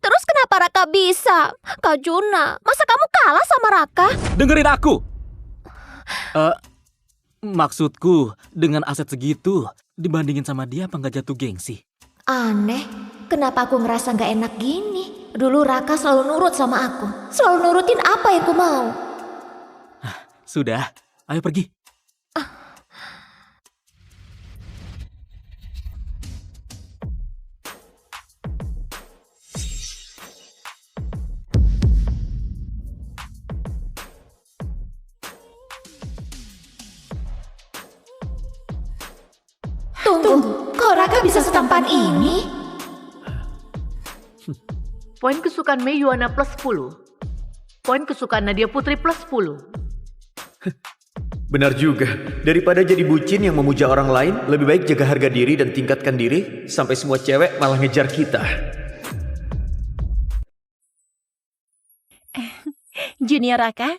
Terus kenapa Raka bisa? Kak Juna, masa kamu kalah sama Raka? Dengerin aku. Maksudku, dengan aset segitu, dibandingin sama dia apa nggak jatuh gengsi? Aneh, kenapa aku ngerasa gak enak gini? Dulu Raka selalu nurut sama aku. Selalu nurutin apa yang ku mau. Sudah, ayo pergi. Tunggu, kok Raka bisa setampan ini? Poin kesukaan Mei Yuana plus 10. Poin kesukaan Nadia Putri plus 10. Benar juga. Daripada jadi bucin yang memuja orang lain, lebih baik jaga harga diri dan tingkatkan diri sampai semua cewek malah ngejar kita. Junior Raka,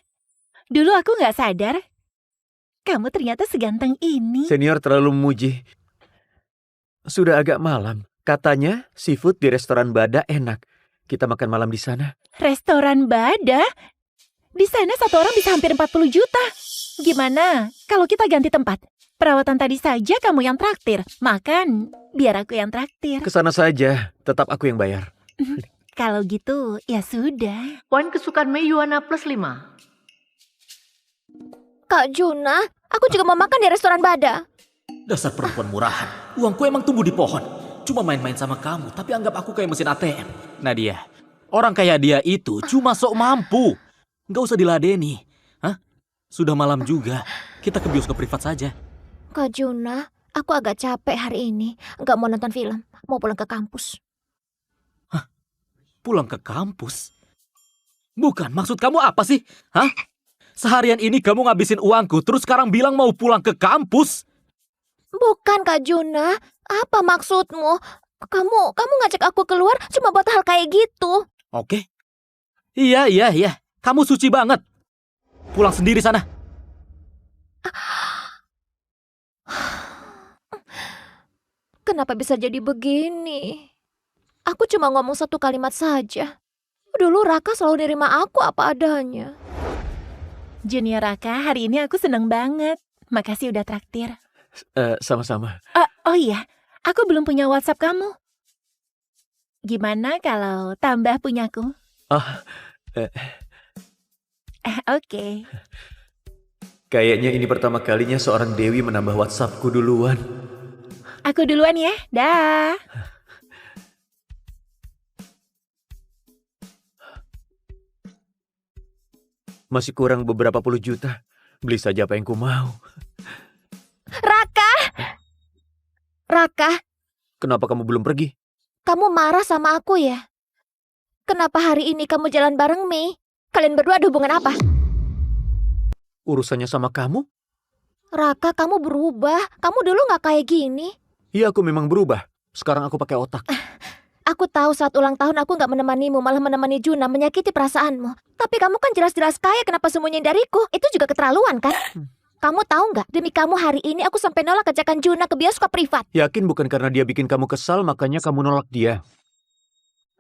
dulu aku nggak sadar. Kamu ternyata seganteng ini. Senior terlalu memuji. Sudah agak malam. Katanya seafood di restoran Bada enak. Kita makan malam di sana. Restoran Bada? Di sana satu orang bisa hampir 40 juta. Gimana kalau kita ganti tempat? Perawatan tadi saja kamu yang traktir. Makan, biar aku yang traktir. Kesana saja, tetap aku yang bayar. Kalau gitu, ya sudah. Poin kesukaan Mei Yuana plus 5. Kak Juna, aku juga mau makan di restoran Bada. Dasar perempuan murahan. Uangku emang tumbuh di pohon. Cuma main-main sama kamu, tapi anggap aku kayak mesin ATM. Nadia, orang kayak dia itu cuma sok mampu. Nggak usah diladeni. Hah? Sudah malam juga. Kita ke bioskop privat saja. Kak Juna, aku agak capek hari ini. Nggak mau nonton film, mau pulang ke kampus. Hah? Pulang ke kampus? Bukan, maksud kamu apa sih? Hah? Seharian ini kamu ngabisin uangku, terus sekarang bilang mau pulang ke kampus? Bukan Kak Juna, apa maksudmu? Kamu ngajak aku keluar cuma buat hal kayak gitu. Oke. Iya. Kamu suci banget. Pulang sendiri sana. Kenapa bisa jadi begini? Aku cuma ngomong satu kalimat saja. Dulu Raka selalu nerima aku apa adanya. Junior Raka, hari ini aku seneng banget. Makasih udah traktir. Sama-sama. Oh iya, aku belum punya WhatsApp kamu. Gimana kalau tambah punyaku? Oke. Kayaknya ini pertama kalinya seorang Dewi menambah WhatsAppku duluan. Aku duluan ya, dah. Masih kurang beberapa puluh juta. Beli saja apa yang ku mau. Raka, Kenapa kamu belum pergi? kamu marah sama aku ya? Kenapa hari ini kamu jalan bareng Mei? Kalian berdua ada hubungan apa? Urusannya sama kamu? Raka, kamu berubah. Kamu dulu gak kayak gini. Iya, aku memang berubah. Sekarang aku pakai otak. Aku tahu saat ulang tahun aku gak menemanimu, malah menemani Juna, menyakiti perasaanmu. Tapi kamu kan jelas-jelas kaya, kenapa sembunyiin dariku? Itu juga keterlaluan kan? Kamu tahu nggak? Demi kamu hari ini aku sampai nolak ajakan Juna ke bioskop privat. Yakin bukan karena dia bikin kamu kesal, makanya kamu nolak dia?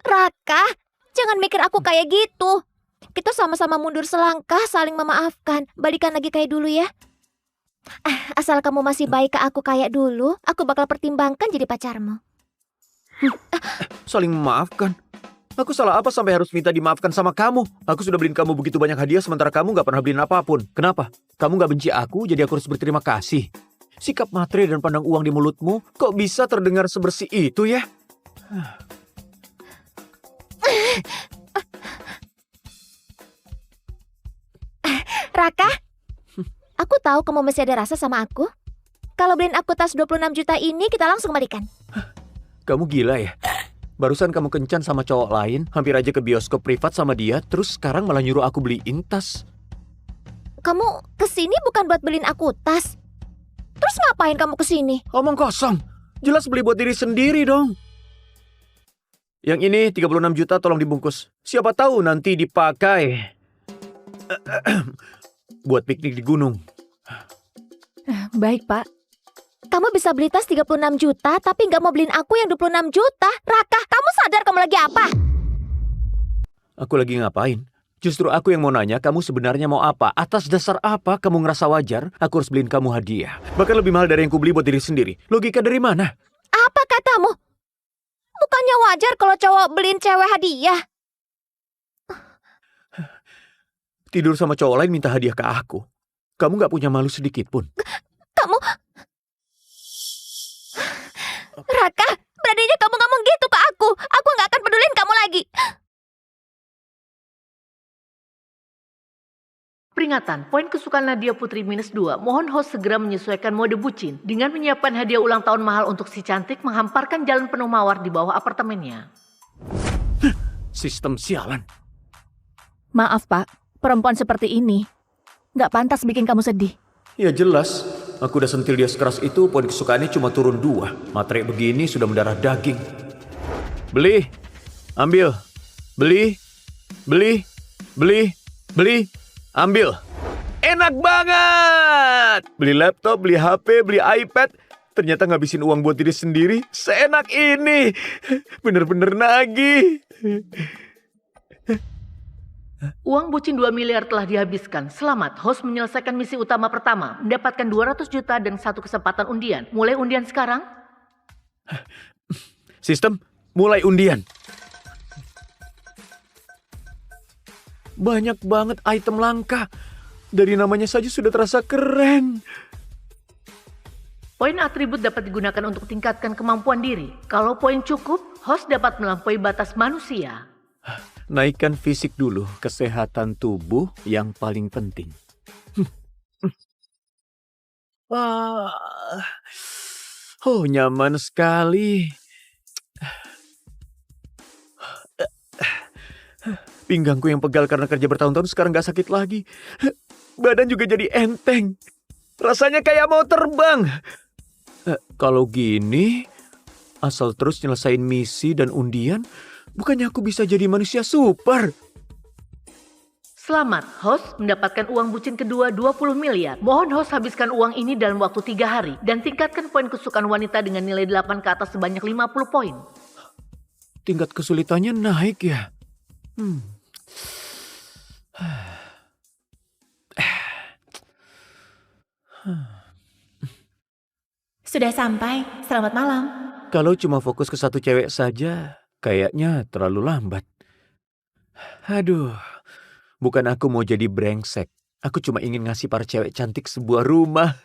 Raka, jangan mikir aku kayak gitu. Kita sama-sama mundur selangkah, saling memaafkan. Balikan lagi kayak dulu ya. Asal kamu masih baik ke aku kayak dulu, aku bakal pertimbangkan jadi pacarmu. Saling memaafkan? Aku salah apa sampai harus minta dimaafkan sama kamu? Aku sudah beliin kamu begitu banyak hadiah sementara kamu gak pernah beliin apapun. Kenapa? Kamu gak benci aku, jadi aku harus berterima kasih. Sikap matre dan pandang uang di mulutmu kok bisa terdengar sebersih itu ya? Raka, aku tahu kamu masih ada rasa sama aku. Kalau beliin aku tas 26 juta ini, kita langsung balikan. Kamu gila ya? Barusan kamu kencan sama cowok lain, hampir aja ke bioskop privat sama dia, terus sekarang malah nyuruh aku beliin tas. Kamu kesini bukan buat beliin aku tas. Terus ngapain kamu kesini? Omong kosong. Jelas beli buat diri sendiri dong. Yang ini 36 juta tolong dibungkus. Siapa tahu nanti dipakai buat piknik di gunung. Baik, Pak. Kamu bisa beli tas 36 juta, tapi nggak mau beliin aku yang 26 juta. Raka, kamu sadar kamu lagi apa? Aku lagi ngapain? Justru aku yang mau nanya, kamu sebenarnya mau apa? Atas dasar apa kamu ngerasa wajar aku harus beliin kamu hadiah? Bahkan lebih mahal dari yang kubeli buat diri sendiri. Logika dari mana? Apa katamu? Bukannya wajar kalau cowok beliin cewek hadiah? Tidur sama cowok lain minta hadiah ke aku. Kamu gak punya malu sedikit pun. Kamu... Raka, beraninya kamu ngomong gitu ke aku. Aku gak akan pedulin kamu lagi. Peringatan, poin kesukaan Nadia Putri -2. Mohon host segera menyesuaikan mode bucin dengan menyiapkan hadiah ulang tahun mahal untuk si cantik menghamparkan jalan penuh mawar di bawah apartemennya. Sistem sialan. Maaf, Pak. Perempuan seperti ini nggak pantas bikin kamu sedih. Ya jelas. Aku udah sentil dia sekeras itu, poin kesukaannya cuma turun 2. Materai begini sudah mendarah daging. Beli. Ambil. Beli. Beli. Beli. Beli. Ambil. Enak banget. Beli laptop, beli HP, beli iPad. Ternyata ngabisin uang buat diri sendiri. Seenak ini. Bener-bener nagih. Uang bucin 2 miliar telah dihabiskan. Selamat, host menyelesaikan misi utama pertama. Mendapatkan 200 juta dan 1 kesempatan undian. Mulai undian sekarang. Sistem, mulai undian. Banyak banget item langka. Dari namanya saja sudah terasa keren. Poin atribut dapat digunakan untuk tingkatkan kemampuan diri. Kalau poin cukup, host dapat melampaui batas manusia. Naikkan fisik dulu, kesehatan tubuh yang paling penting. Oh, nyaman sekali. Pinggangku yang pegal karena kerja bertahun-tahun sekarang gak sakit lagi. Badan juga jadi enteng. Rasanya kayak mau terbang. Kalau gini, asal terus nyelesain misi dan undian, bukannya aku bisa jadi manusia super? Selamat, host mendapatkan uang bucin kedua 20 miliar. Mohon host habiskan uang ini dalam waktu 3 hari. Dan tingkatkan poin kesukaan wanita dengan nilai 8 ke atas sebanyak 50 poin. Tingkat kesulitannya naik ya? Sudah sampai. Selamat malam. Kalau cuma fokus ke satu cewek saja, kayaknya terlalu lambat. Aduh, bukan aku mau jadi brengsek. Aku cuma ingin ngasih para cewek cantik sebuah rumah.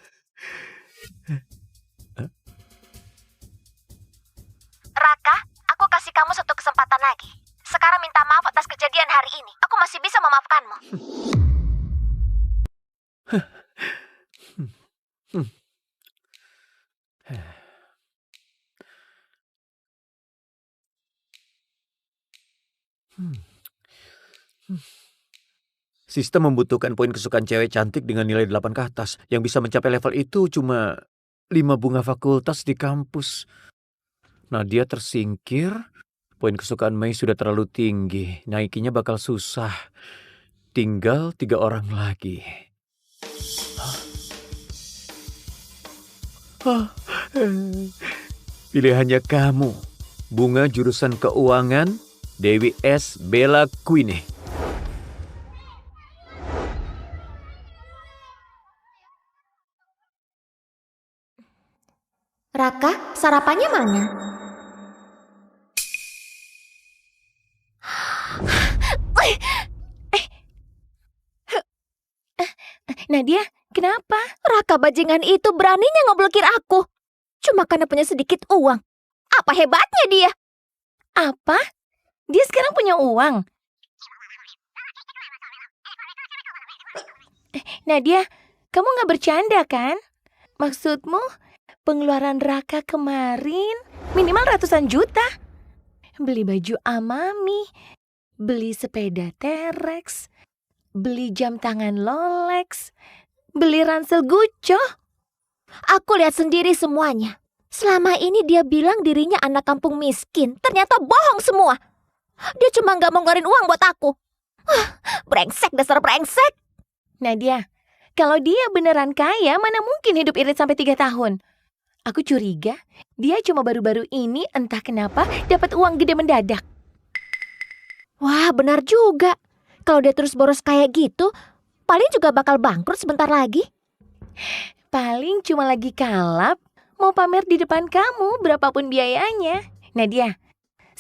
Raka, aku kasih kamu 1 kesempatan lagi. Sekarang minta maaf atas kejadian hari ini. Aku masih bisa memaafkanmu. Sistem membutuhkan poin kesukaan cewek cantik dengan nilai 8 ke atas. Yang bisa mencapai level itu cuma 5 bunga fakultas di kampus. Nadia tersingkir. Poin kesukaan Mei sudah terlalu tinggi. Naikinya bakal susah. Tinggal 3 orang lagi. Pilihannya kamu. Bunga jurusan keuangan, Dewi S. Bella Queenie. Raka, sarapannya mana? Nadia, kenapa? Raka bajingan itu beraninya ngeblokir aku. Cuma karena punya sedikit uang. Apa hebatnya dia? Apa? Dia sekarang punya uang. Nadia, kamu gak bercanda kan? Maksudmu, pengeluaran Raka kemarin minimal ratusan juta. Beli baju Amami, beli sepeda T-Rex, beli jam tangan Rolex, beli ransel Gucci. Aku lihat sendiri semuanya. Selama ini dia bilang dirinya anak kampung miskin. Ternyata bohong semua. Dia cuma gak mau ngeluarin uang buat aku. Brengsek, dasar brengsek. Nadia, kalau dia beneran kaya, mana mungkin hidup irit sampai 3 tahun? Aku curiga dia cuma baru-baru ini entah kenapa dapat uang gede mendadak. Wah, benar juga. Kalau dia terus boros kayak gitu, paling juga bakal bangkrut sebentar lagi. Paling cuma lagi kalap, mau pamer di depan kamu berapapun biayanya. Nadia,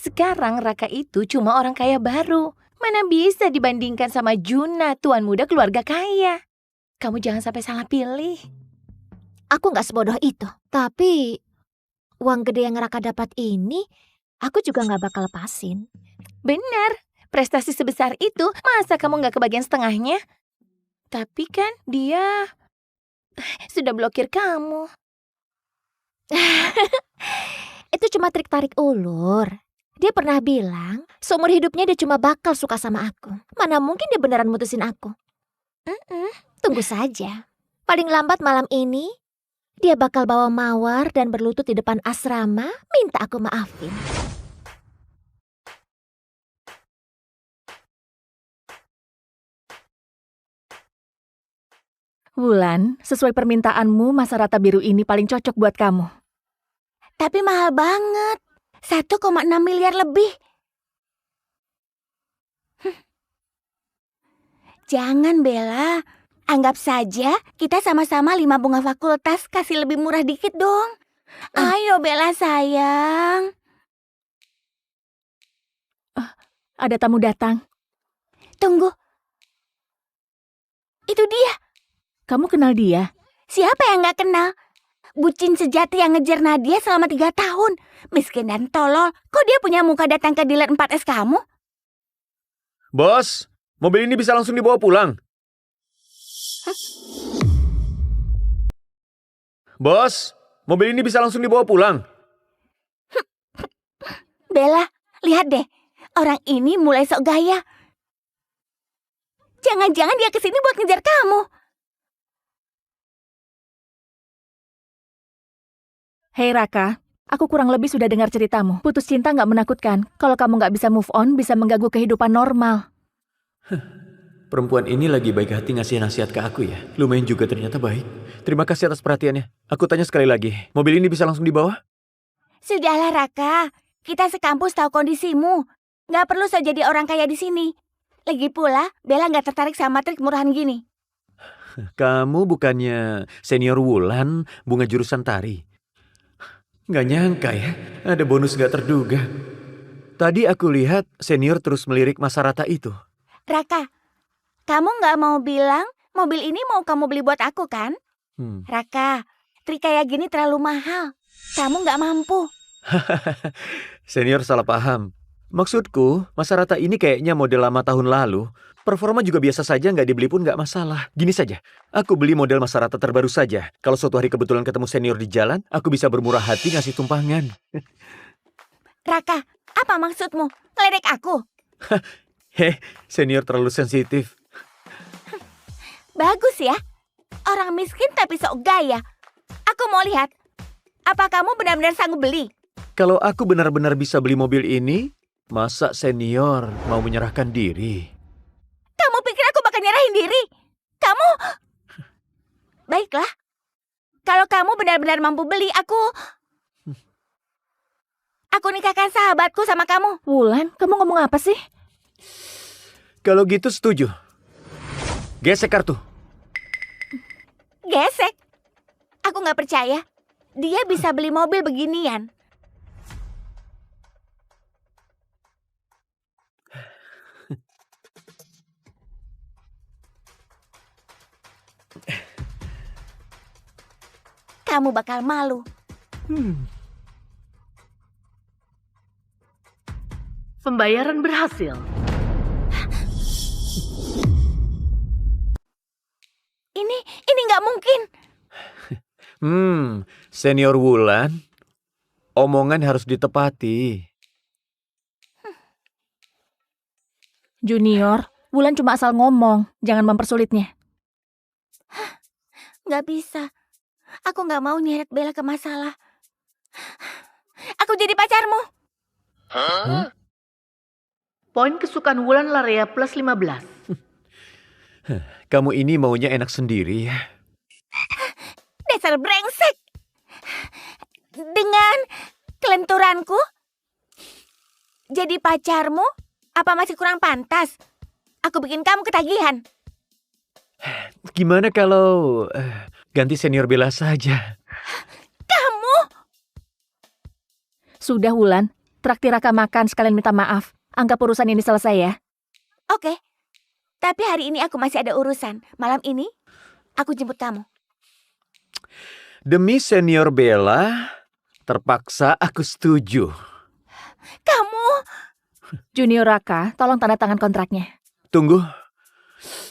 Sekarang Raka itu cuma orang kaya baru. Mana bisa dibandingkan sama Juna, tuan muda keluarga kaya. Kamu jangan sampai salah pilih. Aku nggak sebodoh itu. Tapi uang gede yang Raka dapat ini, aku juga nggak bakal lepasin. Benar, prestasi sebesar itu, masa kamu nggak kebagian setengahnya? Tapi kan dia sudah blokir kamu. Itu cuma trik tarik ulur. Dia pernah bilang, seumur hidupnya dia cuma bakal suka sama aku. Mana mungkin dia beneran mutusin aku? Tunggu saja. Paling lambat malam ini, dia bakal bawa mawar dan berlutut di depan asrama, minta aku maafin. Wulan, sesuai permintaanmu, masa rata biru ini paling cocok buat kamu. Tapi mahal banget. 1,6 miliar lebih. Jangan, Bella. Anggap saja kita sama-sama 5 bunga fakultas. Kasih lebih murah dikit dong. Ayo, Bella sayang. Ada tamu datang. Tunggu. Itu dia. Kamu kenal dia? Siapa yang gak kenal? Bucin sejati yang ngejar Nadia selama 3 tahun. Miskin dan tolol. Kok dia punya muka datang ke dealer 4S kamu? Bos, mobil ini bisa langsung dibawa pulang. Bos, mobil ini bisa langsung dibawa pulang. Bella, lihat deh. Orang ini mulai sok gaya. Jangan-jangan dia kesini buat ngejar kamu. Hei Raka, aku kurang lebih sudah dengar ceritamu. Putus cinta nggak menakutkan. Kalau kamu nggak bisa move on, bisa mengganggu kehidupan normal. Perempuan ini lagi baik hati ngasih nasihat ke aku ya. Lumayan juga ternyata baik. Terima kasih atas perhatiannya. Aku tanya sekali lagi, mobil ini bisa langsung dibawa? Sudahlah Raka, kita sekampus tahu kondisimu. Nggak perlu so jadi orang kaya di sini. Lagi pula, Bella nggak tertarik sama trik murahan gini. Kamu bukannya senior Wulan, bunga jurusan tari? Nggak nyangka ya, ada bonus nggak terduga. Tadi aku lihat senior terus melirik Masa Rata itu. Raka, kamu nggak mau bilang mobil ini mau kamu beli buat aku kan? Raka, trik kayak gini terlalu mahal. Kamu nggak mampu. Senior salah paham. Maksudku, Masa Rata ini kayaknya model lama tahun lalu. Performa juga biasa saja, nggak dibeli pun nggak masalah. Gini saja, aku beli model Masa Rata terbaru saja. Kalau suatu hari kebetulan ketemu senior di jalan, aku bisa bermurah hati ngasih tumpangan. Raka, apa maksudmu? Ngeledek aku? Senior terlalu sensitif. Bagus ya. Orang miskin tapi sok gaya. Aku mau lihat. Apa kamu benar-benar sanggup beli? Kalau aku benar-benar bisa beli mobil ini, masa senior mau menyerahkan diri? Kamu pikir aku bakal nyerahin diri? Kamu... Baiklah. Kalau kamu benar-benar mampu beli, aku nikahkan sahabatku sama kamu. Wulan, kamu ngomong apa sih? Kalau gitu setuju. Gesek kartu. Gesek? Aku nggak percaya. Dia bisa beli mobil beginian. Kamu bakal malu. Pembayaran berhasil. Ini nggak mungkin. Senior Wulan, omongan harus ditepati. Junior, Wulan cuma asal ngomong, jangan mempersulitnya. Nggak bisa. Aku nggak mau nyeret Bella ke masalah. Aku jadi pacarmu. Poin kesukaan Wulan Larea plus 15. Kamu ini maunya enak sendiri ya? Dasar brengsek. Dengan kelenturanku? Jadi pacarmu? Apa masih kurang pantas? Aku bikin kamu ketagihan. Gimana kalau ganti senior Bella saja? Kamu? Sudah Wulan, traktir Raka makan sekalian minta maaf. Anggap urusan ini selesai ya. Oke. Tapi hari ini aku masih ada urusan. Malam ini aku jemput kamu. Demi senior Bella, terpaksa aku setuju. Kamu? Junior Raka, tolong tanda tangan kontraknya. Tunggu.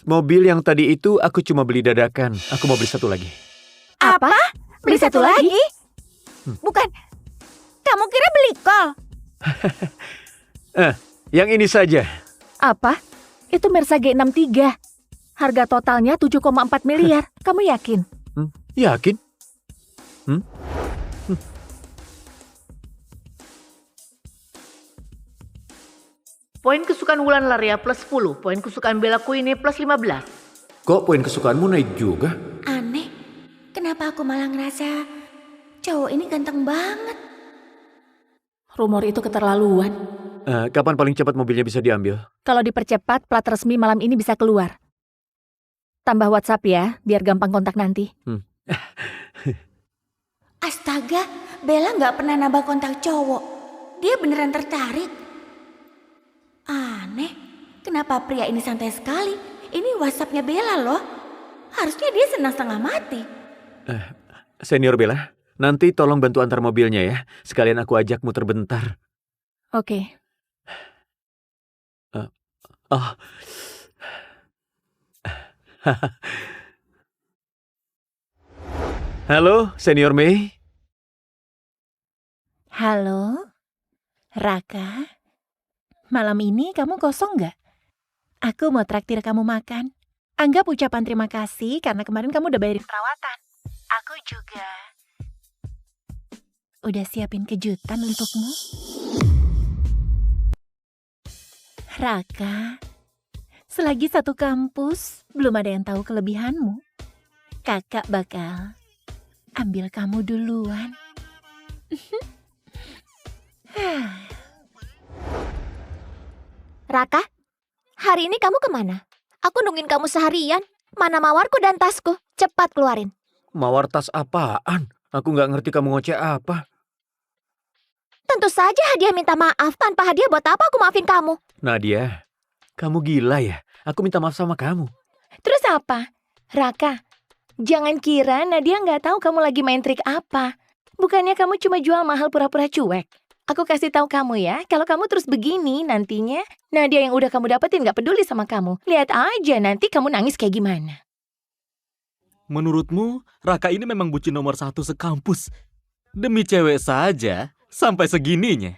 Mobil yang tadi itu aku cuma beli dadakan. Aku mau beli satu lagi. Apa? Beli satu lagi? Bukan. Kamu kira beli kol? Yang ini saja. Apa? Itu Mersa G63. Harga totalnya 7,4 miliar. Kamu yakin? Yakin? Poin kesukaan Wulan Laria plus 10, poin kesukaan Bella Queenie plus 15. Kok poin kesukaanmu naik juga? Aneh. Kenapa aku malah ngerasa cowok ini ganteng banget? Rumor itu keterlaluan. Kapan paling cepat mobilnya bisa diambil? Kalau dipercepat, plat resmi malam ini bisa keluar. Tambah WhatsApp ya, biar gampang kontak nanti. Astaga, Bella nggak pernah nambah kontak cowok. Dia beneran tertarik. Aneh, kenapa pria ini santai sekali? Ini WhatsAppnya Bella loh. Harusnya dia senang setengah mati. Senior Bella, nanti tolong bantu antar mobilnya ya. Sekalian aku ajak muter bentar. Oke. Halo, Senior Mei. Halo, Raka. Malam ini kamu kosong nggak? Aku mau traktir kamu makan. Anggap ucapan terima kasih karena kemarin kamu udah bayarin perawatan. Aku juga udah siapin kejutan untukmu. Raka, selagi satu kampus, belum ada yang tahu kelebihanmu. Kakak bakal ambil kamu duluan. Raka, hari ini kamu kemana? Aku nungguin kamu seharian. Mana mawarku dan tasku? Cepat keluarin. Mawar tas apaan? Aku nggak ngerti kamu ngoceh apa. Tentu saja hadiah minta maaf. Tanpa hadiah buat apa aku maafin kamu? Nadia, kamu gila ya? Aku minta maaf sama kamu. Terus apa? Raka, jangan kira Nadia nggak tahu kamu lagi main trik apa. Bukannya kamu cuma jual mahal pura-pura cuek. Aku kasih tahu kamu ya, kalau kamu terus begini nantinya Nadia yang udah kamu dapetin nggak peduli sama kamu. Lihat aja nanti kamu nangis kayak gimana. Menurutmu, Raka ini memang bucin nomor 1 sekampus. Demi cewek saja, sampai segininya.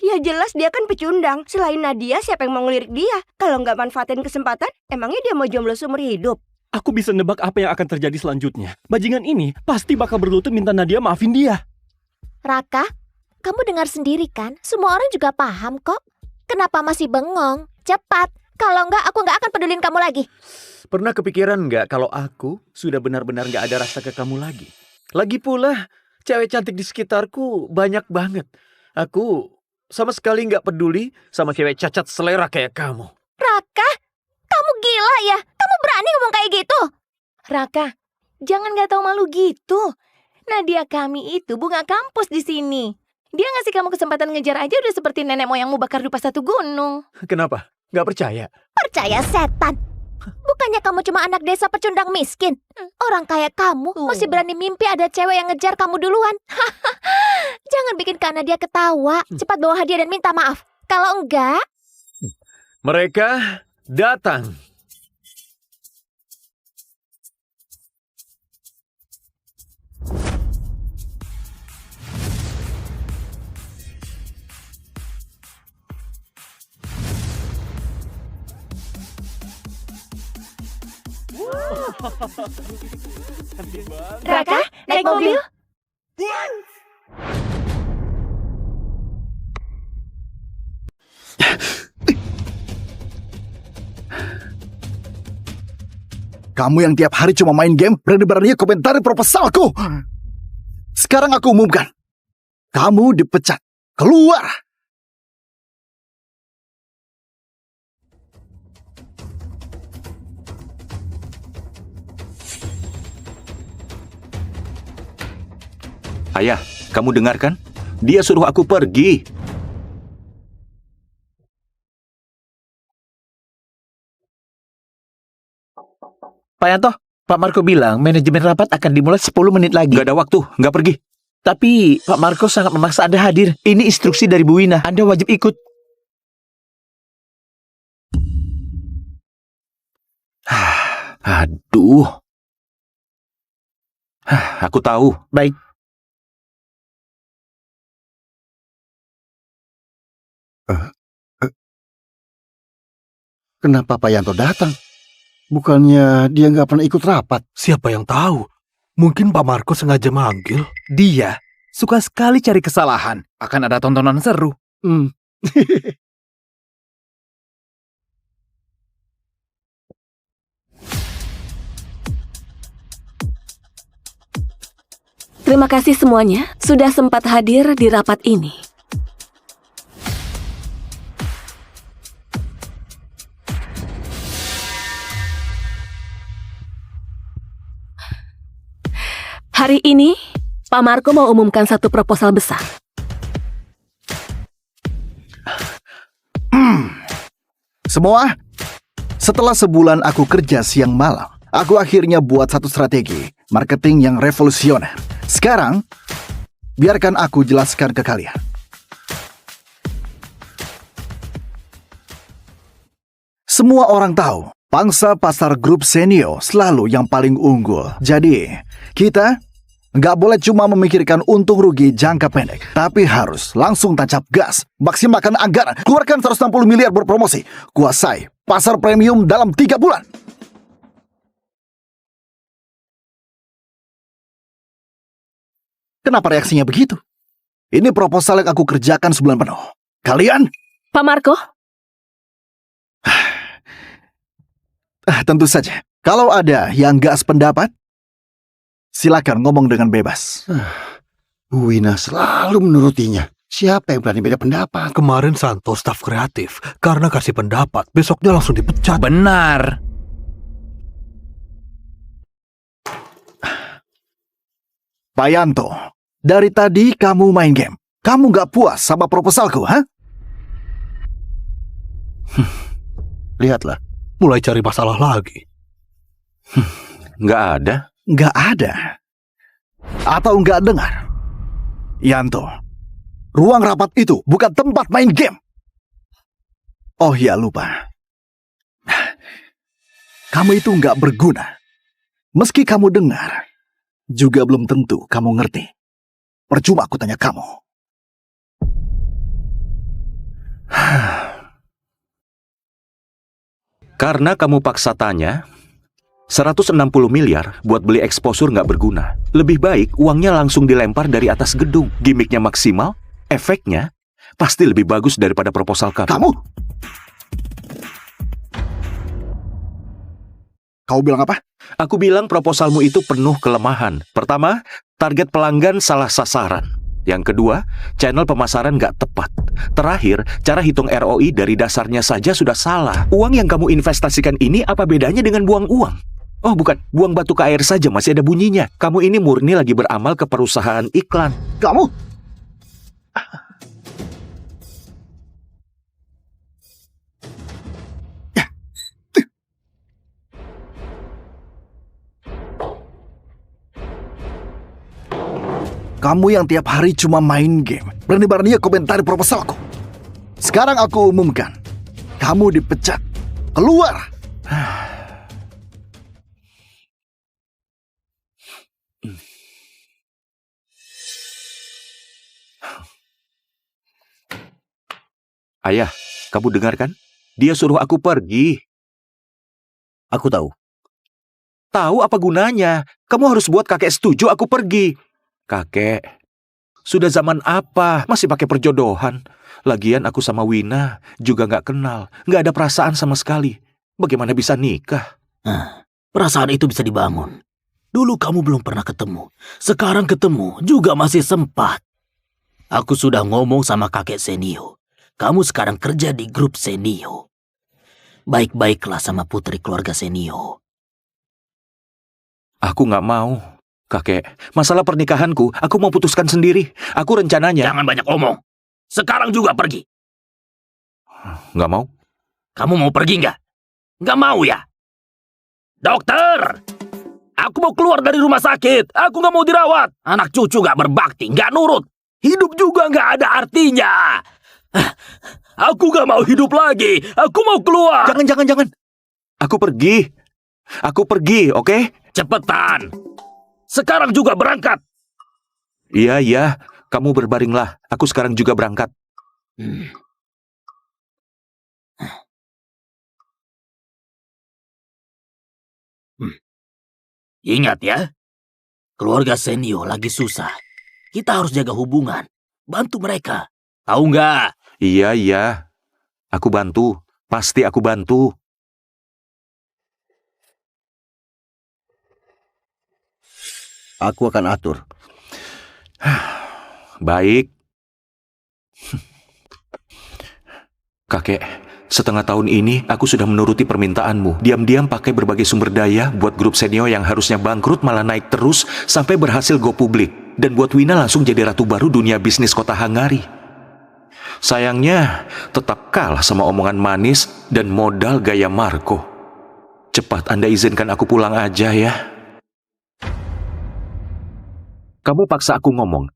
Ya jelas dia kan pecundang. Selain Nadia, siapa yang mau ngelirik dia? Kalau nggak manfaatin kesempatan, emangnya dia mau jomblo seumur hidup? Aku bisa nebak apa yang akan terjadi selanjutnya. Bajingan ini pasti bakal berlutut minta Nadia maafin dia. Raka, kamu dengar sendiri kan? Semua orang juga paham kok. Kenapa masih bengong? Cepat. Kalau enggak, aku nggak akan pedulin kamu lagi. Pernah kepikiran nggak kalau aku sudah benar-benar nggak ada rasa ke kamu lagi? Lagi pula, cewek cantik di sekitarku banyak banget. Aku sama sekali nggak peduli sama cewek cacat selera kayak kamu. Raka, kamu gila ya? Kamu berani ngomong kayak gitu? Raka, jangan nggak tahu malu gitu. Nadia kami itu bunga kampus di sini. Dia ngasih kamu kesempatan ngejar aja udah seperti nenek moyangmu bakar dupa satu gunung. Kenapa? Nggak percaya? Percaya setan. Bukannya kamu cuma anak desa pecundang miskin. Orang kayak kamu masih berani mimpi ada cewek yang ngejar kamu duluan. Jangan bikin Kak Nadia ketawa. Cepat bawa hadiah dan minta maaf. Kalau enggak... Mereka datang. Raka, naik mobil. Kamu yang tiap hari cuma main game, berani-beraninya komentari proposalku. Sekarang aku umumkan. Kamu dipecat. Keluar! Ayah, kamu dengar kan? Dia suruh aku pergi. Pak Yanto, Pak Marco bilang manajemen rapat akan dimulai 10 menit lagi. Gak ada waktu, gak pergi. Tapi Pak Marco sangat memaksa Anda hadir. Ini instruksi dari Bu Wina. Anda wajib ikut. Aduh. Aku tahu. Baik. Kenapa Pak Yanto datang? Bukannya dia nggak pernah ikut rapat? Siapa yang tahu? Mungkin Pak Marco sengaja manggil. Dia suka sekali cari kesalahan. Akan ada tontonan seru. Terima kasih semuanya sudah sempat hadir di rapat ini. Hari ini, Pak Marco mau umumkan satu proposal besar. Semua, setelah sebulan aku kerja siang malam, aku akhirnya buat satu strategi marketing yang revolusioner. Sekarang, biarkan aku jelaskan ke kalian. Semua orang tahu, pangsa pasar grup Senio selalu yang paling unggul. Jadi, kita nggak boleh cuma memikirkan untung rugi jangka pendek, tapi harus langsung tancap gas, maksimalkan anggaran, keluarkan 160 miliar berpromosi, kuasai pasar premium dalam 3 bulan. Kenapa reaksinya begitu? Ini proposal yang aku kerjakan sebulan penuh. Kalian? Pak Marco? Tentu saja. Kalau ada yang nggak sependapat, silakan ngomong dengan bebas. Bu Wina selalu menurutinya. Siapa yang berani beda pendapat? Kemarin Santo staf kreatif. Karena kasih pendapat, besoknya langsung dipecat. Benar. Pak Yanto, dari tadi kamu main game. Kamu nggak puas sama proposalku, ha? Lihatlah, mulai cari masalah lagi. Nggak ada. Nggak ada. Atau nggak dengar? Yanto, ruang rapat itu bukan tempat main game. Oh ya, lupa. Kamu itu nggak berguna. Meski kamu dengar, juga belum tentu kamu ngerti. Percuma aku tanya kamu. Karena kamu paksa tanya, 160 miliar buat beli exposure nggak berguna. Lebih baik uangnya langsung dilempar dari atas gedung. Gimiknya maksimal, efeknya pasti lebih bagus daripada proposal kamu. Kau bilang apa? Aku bilang proposalmu itu penuh kelemahan. Pertama, target pelanggan salah sasaran. Yang kedua, channel pemasaran nggak tepat. Terakhir, cara hitung ROI dari dasarnya saja sudah salah. Uang yang kamu investasikan ini apa bedanya dengan buang uang? Oh bukan, buang batu ke air saja masih ada bunyinya. Kamu ini murni lagi beramal ke perusahaan iklan. Kamu? Kamu yang tiap hari cuma main game, berani-beraninya komentari proposalku. Sekarang aku umumkan, kamu dipecat. Keluar! Ayah, kamu dengar kan? Dia suruh aku pergi. Aku tahu. Tahu apa gunanya? Kamu harus buat kakek setuju aku pergi. Kakek, sudah zaman apa masih pakai perjodohan? Lagian aku sama Wina juga nggak kenal, nggak ada perasaan sama sekali. Bagaimana bisa nikah? Perasaan itu bisa dibangun. Dulu kamu belum pernah ketemu. Sekarang ketemu juga masih sempat. Aku sudah ngomong sama kakek Senio. Kamu sekarang kerja di grup Senio. Baik-baiklah sama putri keluarga Senio. Aku nggak mau. Kakek, masalah pernikahanku, aku mau putuskan sendiri. Aku rencananya... Jangan banyak omong. Sekarang juga pergi. Nggak mau? Kamu mau pergi nggak? Nggak mau ya? Dokter! Aku mau keluar dari rumah sakit. Aku nggak mau dirawat. Anak cucu nggak berbakti, nggak nurut. Hidup juga nggak ada artinya. Aku nggak mau hidup lagi. Aku mau keluar. Jangan. Aku pergi, oke? Cepetan. Sekarang juga berangkat. Iya. Kamu berbaringlah. Aku sekarang juga berangkat. Ingat ya, keluarga Senio lagi susah. Kita harus jaga hubungan. Bantu mereka. Tahu nggak? Iya. Aku bantu. Pasti aku bantu. Aku akan atur. Baik. Kakek, setengah tahun ini aku sudah menuruti permintaanmu. Diam-diam pakai berbagai sumber daya buat grup Senio yang harusnya bangkrut malah naik terus sampai berhasil go publik. Dan buat Wina langsung jadi ratu baru dunia bisnis kota Hangari. Sayangnya, tetap kalah sama omongan manis dan modal gaya Marco. Cepat Anda izinkan aku pulang aja ya. Kamu paksa aku ngomong,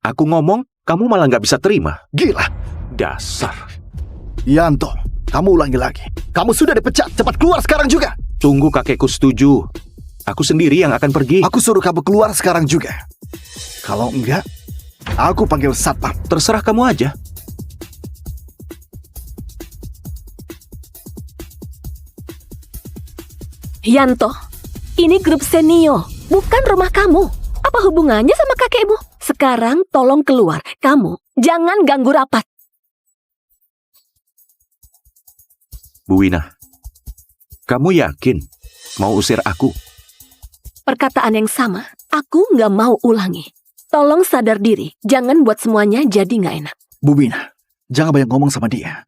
kamu malah nggak bisa terima. Gila. Dasar. Yanto, kamu ulangi lagi. Kamu sudah dipecat, cepat keluar sekarang juga. Tunggu kakekku setuju. Aku sendiri yang akan pergi. Aku suruh kamu keluar sekarang juga. Kalau enggak, aku panggil satpam. Terserah kamu aja. Yanto, ini grup Senio, bukan rumah kamu. Apa hubungannya sama kakekmu? Sekarang tolong keluar. Kamu jangan ganggu rapat. Bu Wina, kamu yakin mau usir aku? Perkataan yang sama, aku nggak mau ulangi. Tolong sadar diri, jangan buat semuanya jadi nggak enak. Bu Wina, jangan banyak ngomong sama dia.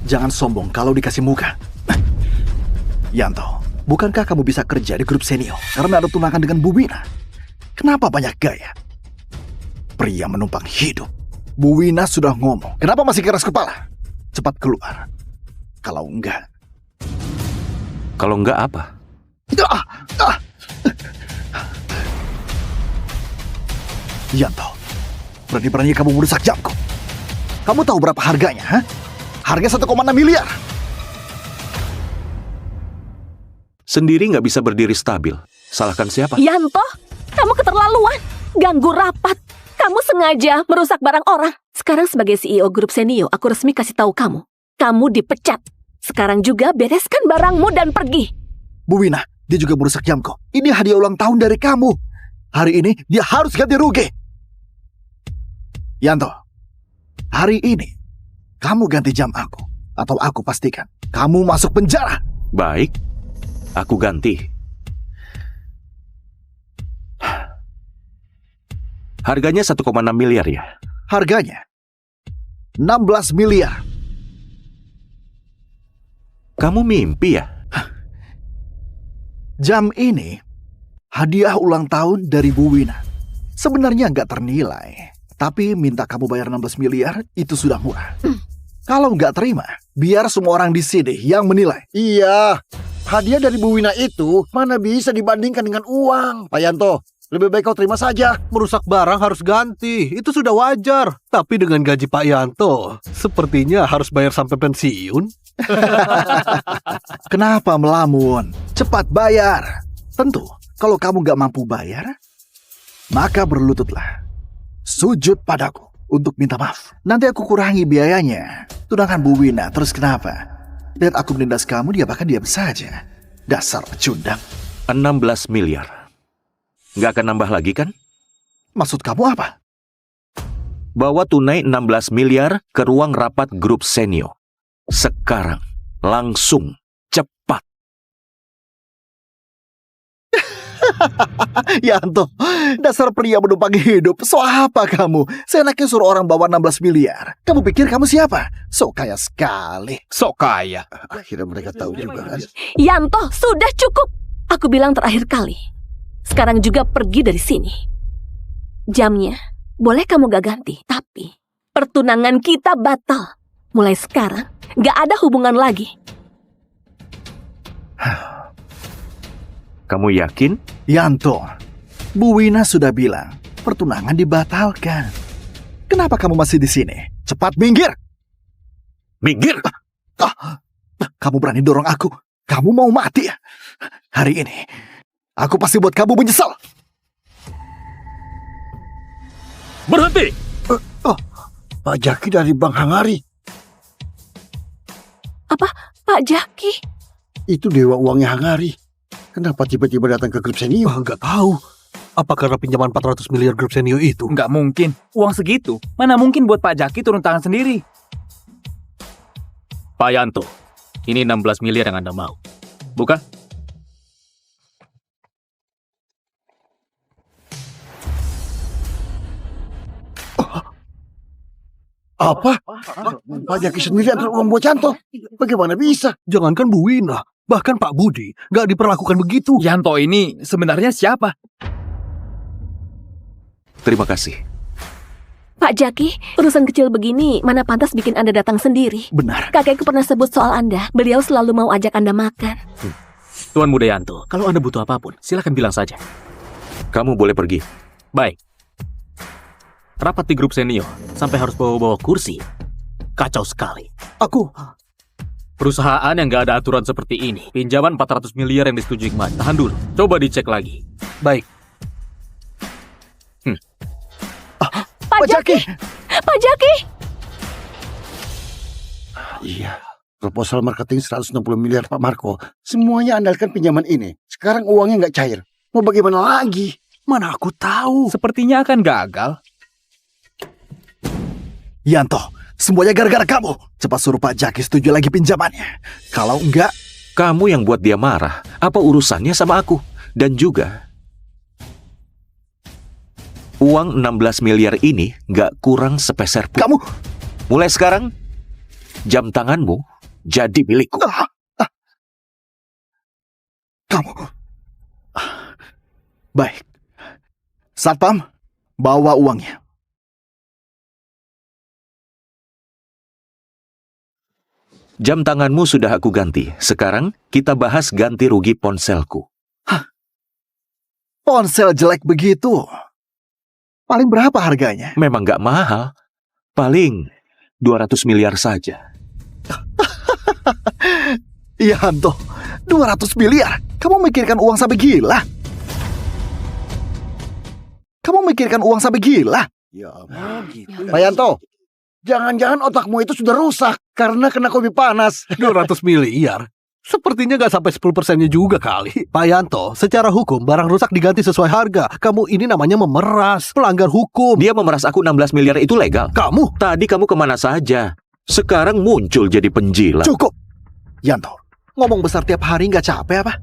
Jangan sombong kalau dikasih muka. Yanto, bukankah kamu bisa kerja di grup Senio karena ada tunangan dengan Bu Wina? Kenapa banyak gaya? Pria menumpang hidup. Bu Wina sudah ngomong. Kenapa masih keras kepala? Cepat keluar. Kalau enggak apa? Yanto, berani-berani kamu merusak jamku. Kamu tahu berapa harganya, ha? Harga 1,6 miliar. Sendiri nggak bisa berdiri stabil. Salahkan siapa? Yanto, kamu keterlaluan. Ganggu rapat. Kamu sengaja merusak barang orang. Sekarang sebagai CEO grup Senio, aku resmi kasih tahu kamu. Kamu dipecat. Sekarang juga bereskan barangmu dan pergi. Bu Wina, dia juga merusak jamku. Ini hadiah ulang tahun dari kamu. Hari ini dia harus ganti rugi. Yanto, hari ini kamu ganti jam aku. Atau aku pastikan kamu masuk penjara. Baik, aku ganti. Harganya 1,6 miliar ya? Harganya 16 miliar. Kamu mimpi ya? Jam ini hadiah ulang tahun dari Bu Wina. Sebenarnya nggak ternilai. Tapi minta kamu bayar 16 miliar itu sudah murah. Kalau nggak terima, biar semua orang di sini yang menilai. Iya, hadiah dari Bu Wina itu mana bisa dibandingkan dengan uang, Pak Yanto. Lebih baik kau terima saja. Merusak barang harus ganti, itu sudah wajar. Tapi dengan gaji Pak Yanto, sepertinya harus bayar sampai pensiun. Kenapa melamun? Cepat bayar. Tentu, kalau kamu nggak mampu bayar, maka berlututlah. Sujud padaku untuk minta maaf. Nanti aku kurangi biayanya. Tunangan Bu Wina, terus kenapa? Lihat aku menindas kamu, dia bahkan diam saja. Dasar pecundang. 16 miliar. Nggak akan nambah lagi kan? Maksud kamu apa? Bawa tunai 16 miliar ke ruang rapat grup Senio. Sekarang. Langsung. Cepat. Yanto, dasar pria menumpang hidup. So apa kamu? Seenaknya suruh orang bawa 16 miliar. Kamu pikir kamu siapa? So kaya sekali. Sok kaya. Akhirnya mereka tahu juga kan. Yanto, sudah cukup. Aku bilang terakhir kali. Sekarang juga pergi dari sini. Jamnya boleh kamu gak ganti, tapi pertunangan kita batal. Mulai sekarang gak ada hubungan lagi. Kamu yakin? Yanto, Bu Wina sudah bilang pertunangan dibatalkan. Kenapa kamu masih di sini? Cepat minggir! Minggir! Kamu berani dorong aku? Kamu mau mati ya? Hari ini, aku pasti buat kamu menyesal. Berhenti! Pak Jaki dari Bank Hangari. Apa? Pak Jaki? Itu dewa uangnya Hangari. Kenapa tiba-tiba datang ke grup Senio? Nggak tahu. Apa karena pinjaman 400 miliar grup Senio itu? Nggak mungkin. Uang segitu. Mana mungkin buat Pak Jaki turun tangan sendiri. Pak Yanto, ini 16 miliar yang Anda mau. Bukan? Apa? Pak Jaki sendiri antar uang buat Yanto. Bagaimana bisa? Jangankan Bu Wina, bahkan Pak Budi nggak diperlakukan begitu. Yanto ini sebenarnya siapa? Terima kasih. Pak Jaki, urusan kecil begini mana pantas bikin Anda datang sendiri. Benar. Kakekku pernah sebut soal Anda. Beliau selalu mau ajak Anda makan. Tuan Muda Yanto, kalau Anda butuh apapun, silakan bilang saja. Kamu boleh pergi. Baik. Rapat di grup Senio sampai harus bawa-bawa kursi. Kacau sekali. Perusahaan yang gak ada aturan seperti ini. Pinjaman 400 miliar yang disetujui kemarin. Tahan dulu. Coba dicek lagi. Baik. Pak Jaki! Pak Jaki! Iya. Proposal marketing 160 miliar Pak Marco. Semuanya andalkan pinjaman ini. Sekarang uangnya nggak cair. Mau bagaimana lagi? Mana aku tahu. Sepertinya akan gagal. Yanto, semuanya gara-gara kamu. Cepat suruh Pak Jaki setuju lagi pinjamannya. Kalau enggak... Kamu yang buat dia marah. Apa urusannya sama aku? Dan juga, uang 16 miliar ini nggak kurang sepeser pun. Kamu... Mulai sekarang, jam tanganmu jadi milikku. Kamu... Baik. Satpam, bawa uangnya. Jam tanganmu sudah aku ganti. Sekarang kita bahas ganti rugi ponselku. Ponsel jelek begitu. Paling berapa harganya? Memang nggak mahal. Paling 200 miliar saja. Yanto, 200 miliar? Kamu mikirkan uang sampai gila? Kamu mikirkan uang sampai gila? Ya ampun. Pak Yanto, jangan-jangan otakmu itu sudah rusak karena kena kopi panas. 200 miliar? Sepertinya nggak sampai 10%-nya juga kali. Pak Yanto, secara hukum barang rusak diganti sesuai harga. Kamu ini namanya memeras, pelanggar hukum. Dia memeras aku 16 miliar itu legal. Kamu? Tadi kamu kemana saja? Sekarang muncul jadi penjilat. Cukup. Yanto, ngomong besar tiap hari nggak capek apa?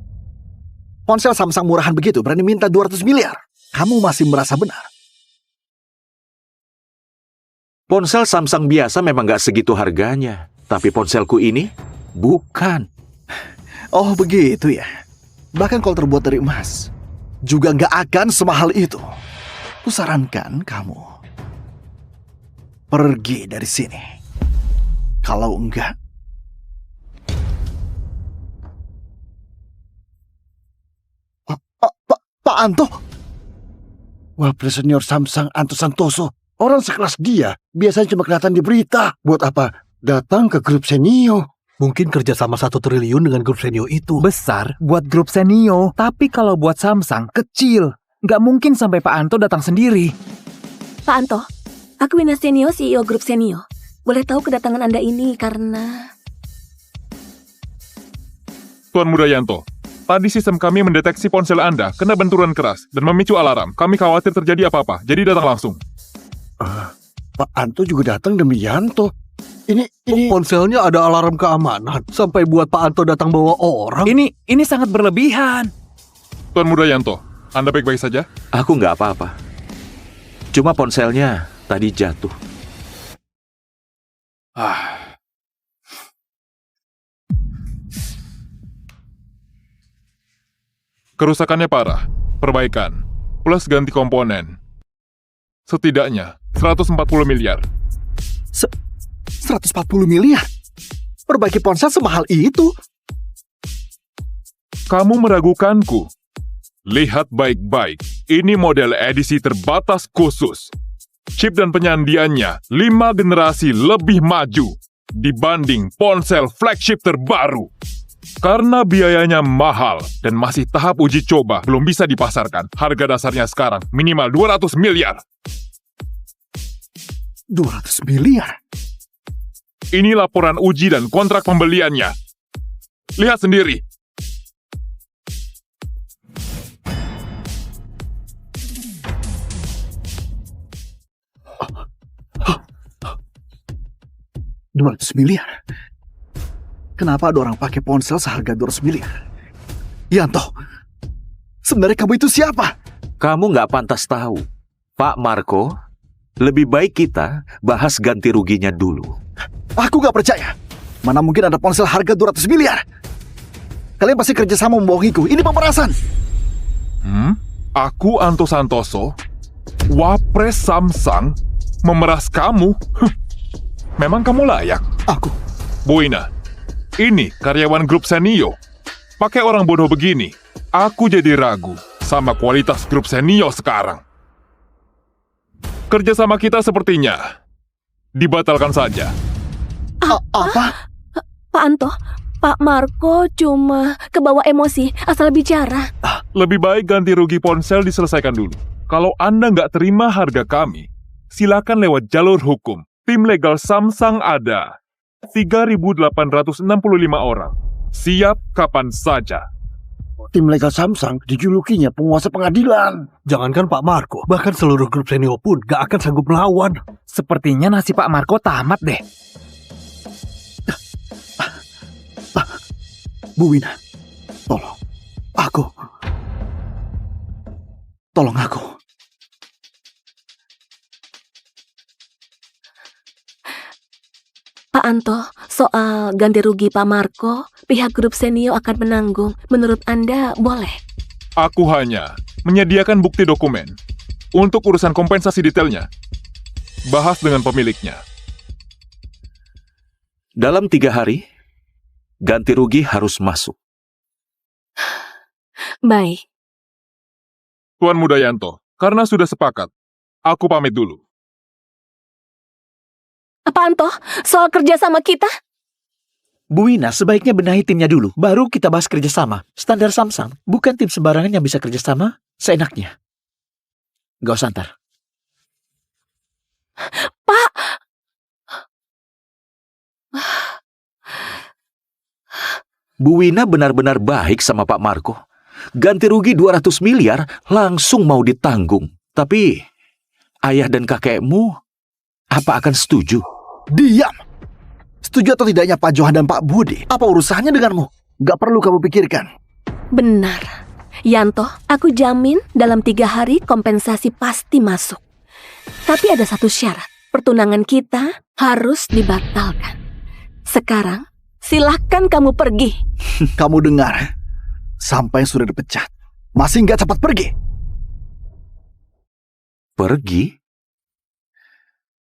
Ponsel Samsung murahan begitu berani minta 200 miliar. Kamu masih merasa benar? Ponsel Samsung biasa memang nggak segitu harganya. Tapi ponselku ini bukan. Oh begitu ya. Bahkan kalau terbuat dari emas juga nggak akan semahal itu. Kusarankan kamu pergi dari sini. Kalau enggak, Pak Anto. Wapres senior Samsung Anto Santoso. Orang sekelas dia biasanya cuma kelihatan di berita. Buat apa? Datang ke grup Senio. Mungkin kerja sama 1 triliun dengan grup Senio itu. Besar buat grup Senio. Tapi kalau buat Samsung, kecil. Nggak mungkin sampai Pak Anto datang sendiri. Pak Anto, aku Wina Senio, CEO grup Senio. Boleh tahu kedatangan Anda ini karena... Tuan Muda Yanto, tadi sistem kami mendeteksi ponsel Anda kena benturan keras dan memicu alarm. Kami khawatir terjadi apa-apa, jadi datang langsung. Pak Anto juga datang demi Yanto. Ini ponselnya ada alarm keamanan sampai buat Pak Anto datang bawa orang. Ini sangat berlebihan. Tuan Muda Yanto, Anda baik-baik saja? Aku nggak apa-apa. Cuma ponselnya tadi jatuh. Kerusakannya parah. Perbaikan. Plus ganti komponen. Setidaknya 140 miliar. 140 miliar? Perbaiki ponsel semahal itu? Kamu meragukanku. Lihat baik-baik. Ini model edisi terbatas khusus. Chip dan penyandiannya 5 generasi lebih maju dibanding ponsel flagship terbaru. Karena biayanya mahal dan masih tahap uji coba belum bisa dipasarkan, harga dasarnya sekarang minimal 200 miliar. 200 miliar? Ini laporan uji dan kontrak pembeliannya. Lihat sendiri. $200 miliar? Kenapa ada orang pakai ponsel seharga 200 miliar? Yanto, sebenarnya kamu itu siapa? Kamu nggak pantas tahu. Pak Marco, lebih baik kita bahas ganti ruginya dulu. Aku nggak percaya. Mana mungkin ada ponsel harga 200 miliar? Kalian pasti kerjasama membohongiku. Ini pemerasan. Aku Anto Santoso, Wapres Samsung, memeras kamu? Memang kamu layak? Aku. Bu Ina, ini karyawan grup Senio. Pakai orang bodoh begini, aku jadi ragu sama kualitas grup Senio sekarang. Kerjasama kita sepertinya dibatalkan saja. Apa? Pak Anto, Pak Marco cuma kebawa emosi asal bicara. Lebih baik ganti rugi ponsel diselesaikan dulu. Kalau Anda nggak terima harga kami, silakan lewat jalur hukum. Tim legal Samsung ada 3.865 orang. Siap kapan saja. Tim legal Samsung dijulukinya penguasa pengadilan. Jangankan Pak Marco, bahkan seluruh grup Senio pun gak akan sanggup melawan. Sepertinya nasib Pak Marco tamat deh. Bu Wina, tolong aku. Pak Anto, soal ganti rugi Pak Marco, pihak grup Senio akan menanggung. Menurut Anda boleh? Aku hanya menyediakan bukti dokumen. Untuk urusan kompensasi detailnya, bahas dengan pemiliknya. Dalam 3 hari, ganti rugi harus masuk. Baik. Tuan Mudayanto, karena sudah sepakat, aku pamit dulu. Pak Anto, soal kerjasama kita? Bu Wina, sebaiknya benahi timnya dulu, baru kita bahas kerjasama. Standar Samsung, bukan tim sembarangan yang bisa kerjasama seenaknya. Gak usah ntar. Pak! Bu Wina benar-benar baik sama Pak Marco. Ganti rugi 200 miliar langsung mau ditanggung. Tapi, ayah dan kakekmu, apa akan setuju? Diam! Setuju atau tidaknya Pak Johan dan Pak Budi? Apa urusannya denganmu? Gak perlu kamu pikirkan. Benar. Yanto, aku jamin dalam 3 hari kompensasi pasti masuk. Tapi ada satu syarat. Pertunangan kita harus dibatalkan. Sekarang, silahkan kamu pergi. Kamu dengar? Sampai sudah dipecat. Masih nggak cepat pergi? Pergi?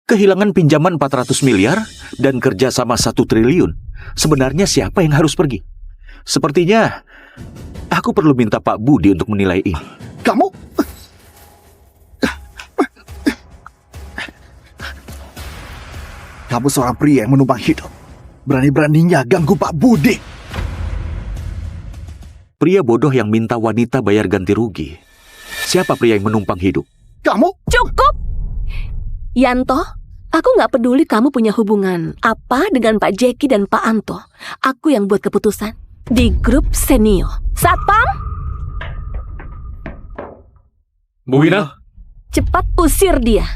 Kehilangan pinjaman 400 miliar dan kerja sama 1 triliun. Sebenarnya siapa yang harus pergi? Sepertinya aku perlu minta Pak Budi untuk menilai ini. Kamu? Kamu seorang pria yang menumpang hidup. Berani-beraninya ganggu Pak Budi. Pria bodoh yang minta wanita bayar ganti rugi. Siapa pria yang menumpang hidup? Kamu? Cukup! Yanto, aku nggak peduli kamu punya hubungan apa dengan Pak Jeki dan Pak Anto. Aku yang buat keputusan di grup Senio. Satpam? Bu Wina? Cepat usir dia.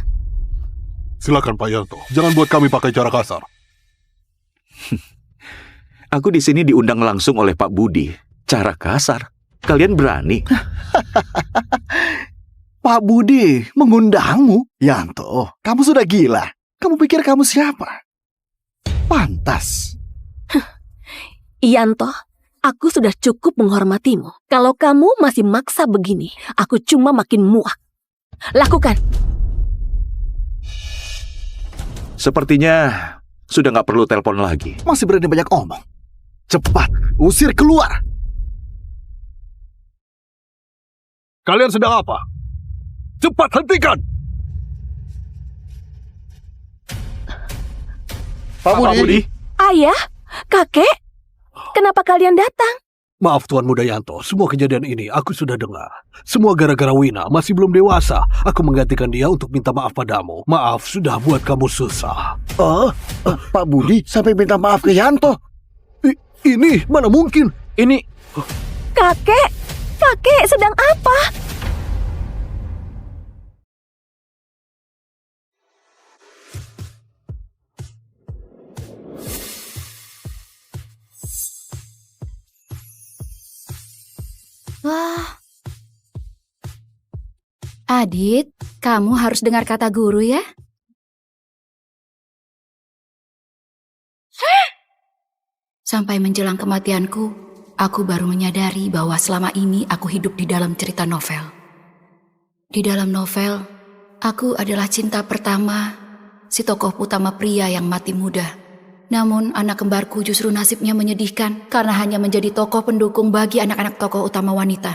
Silakan Pak Yanto, jangan buat kami pakai cara kasar. Aku di sini diundang langsung oleh Pak Budi. Cara kasar? Kalian berani? Pak Budi mengundangmu. Yanto, kamu sudah gila. Kamu pikir kamu siapa? Pantas. Yanto, aku sudah cukup menghormatimu. Kalau kamu masih maksa begini, aku cuma makin muak. Lakukan. Sepertinya sudah nggak perlu telepon lagi. Masih berani banyak omong. Cepat, usir keluar. Kalian sedang apa? Cepat hentikan! Pak Budi. Ayah, kakek, kenapa kalian datang? Maaf Tuan Muda Yanto, semua kejadian ini aku sudah dengar. Semua gara-gara Wina, masih belum dewasa. Aku menggantikan dia untuk minta maaf padamu. Maaf sudah buat kamu susah. Pak Budi sampai minta maaf ke Yanto. Ini mana mungkin? Ini... Kakek sedang apa? Wah. Adit, kamu harus dengar kata guru ya. Sampai menjelang kematianku, aku baru menyadari bahwa selama ini aku hidup di dalam cerita novel. Di dalam novel, aku adalah cinta pertama si tokoh utama pria yang mati muda. Namun anak kembarku justru nasibnya menyedihkan karena hanya menjadi tokoh pendukung bagi anak-anak tokoh utama wanita.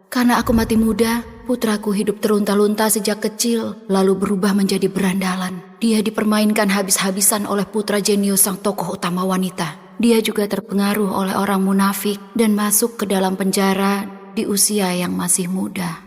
Karena aku mati muda, putraku hidup terlunta-lunta sejak kecil lalu berubah menjadi berandalan. Dia dipermainkan habis-habisan oleh putra jenius sang tokoh utama wanita. Dia juga terpengaruh oleh orang munafik dan masuk ke dalam penjara di usia yang masih muda.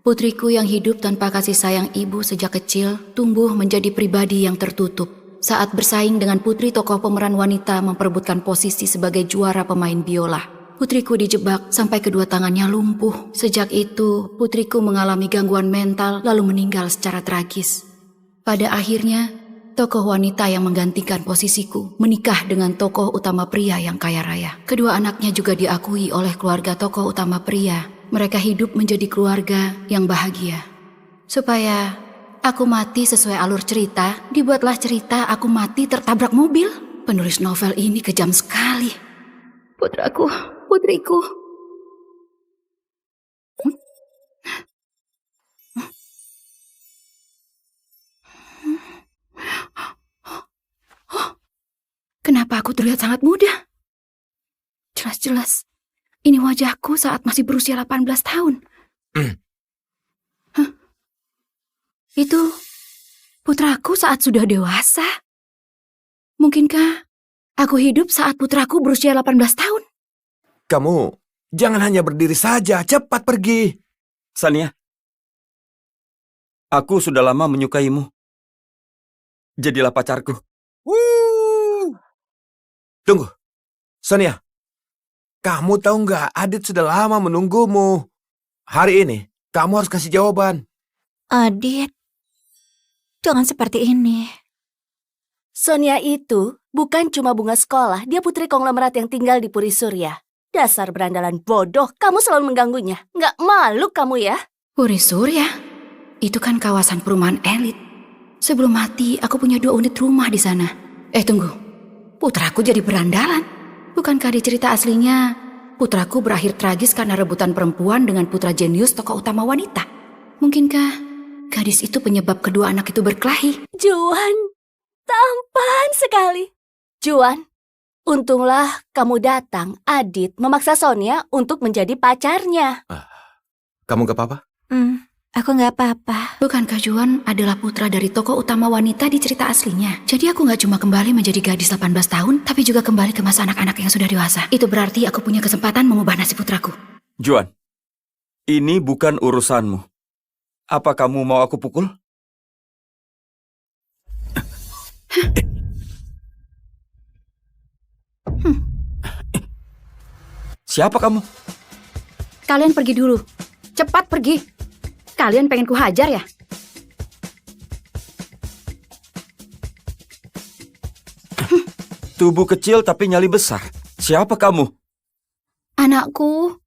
Putriku yang hidup tanpa kasih sayang ibu sejak kecil tumbuh menjadi pribadi yang tertutup. Saat bersaing dengan putri tokoh pemeran wanita memperebutkan posisi sebagai juara pemain biola. Putriku dijebak sampai kedua tangannya lumpuh. Sejak itu, putriku mengalami gangguan mental lalu meninggal secara tragis. Pada akhirnya, tokoh wanita yang menggantikan posisiku menikah dengan tokoh utama pria yang kaya raya. Kedua anaknya juga diakui oleh keluarga tokoh utama pria. Mereka hidup menjadi keluarga yang bahagia. Supaya aku mati sesuai alur cerita, dibuatlah cerita aku mati tertabrak mobil. Penulis novel ini kejam sekali. Putraku, putriku. Kenapa aku terlihat sangat muda? Jelas-jelas, ini wajahku saat masih berusia 18 tahun. Itu putraku saat sudah dewasa. Mungkinkah aku hidup saat putraku berusia 18 tahun? Kamu jangan hanya berdiri saja, cepat pergi. Sania, aku sudah lama menyukaimu. Jadilah pacarku. Tunggu, Sonia. Kamu tahu nggak, Adit sudah lama menunggumu. Hari ini, kamu harus kasih jawaban. Adit, jangan seperti ini. Sonia itu bukan cuma bunga sekolah, dia putri konglomerat yang tinggal di Puri Surya. Dasar berandalan bodoh, kamu selalu mengganggunya. Nggak malu kamu ya? Puri Surya? Itu kan kawasan perumahan elit. Sebelum mati, aku punya 2 unit rumah di sana. Tunggu. Putraku jadi berandalan. Bukankah di cerita aslinya, putraku berakhir tragis karena rebutan perempuan dengan putra jenius tokoh utama wanita? Mungkinkah gadis itu penyebab kedua anak itu berkelahi? Juan, tampan sekali. Juan, untunglah kamu datang. Adit memaksa Sonia untuk menjadi pacarnya. Kamu gak apa-apa? Aku nggak apa-apa. Bukankah Juan adalah putra dari tokoh utama wanita di cerita aslinya? Jadi aku nggak cuma kembali menjadi gadis 18 tahun, tapi juga kembali ke masa anak-anak yang sudah dewasa. Itu berarti aku punya kesempatan mengubah nasib putraku. Juan, ini bukan urusanmu. Apa kamu mau aku pukul? Siapa kamu? Kalian pergi dulu. Cepat pergi. Kalian pengen kuhajar ya? Tubuh kecil tapi nyali besar. Siapa kamu? Anakku.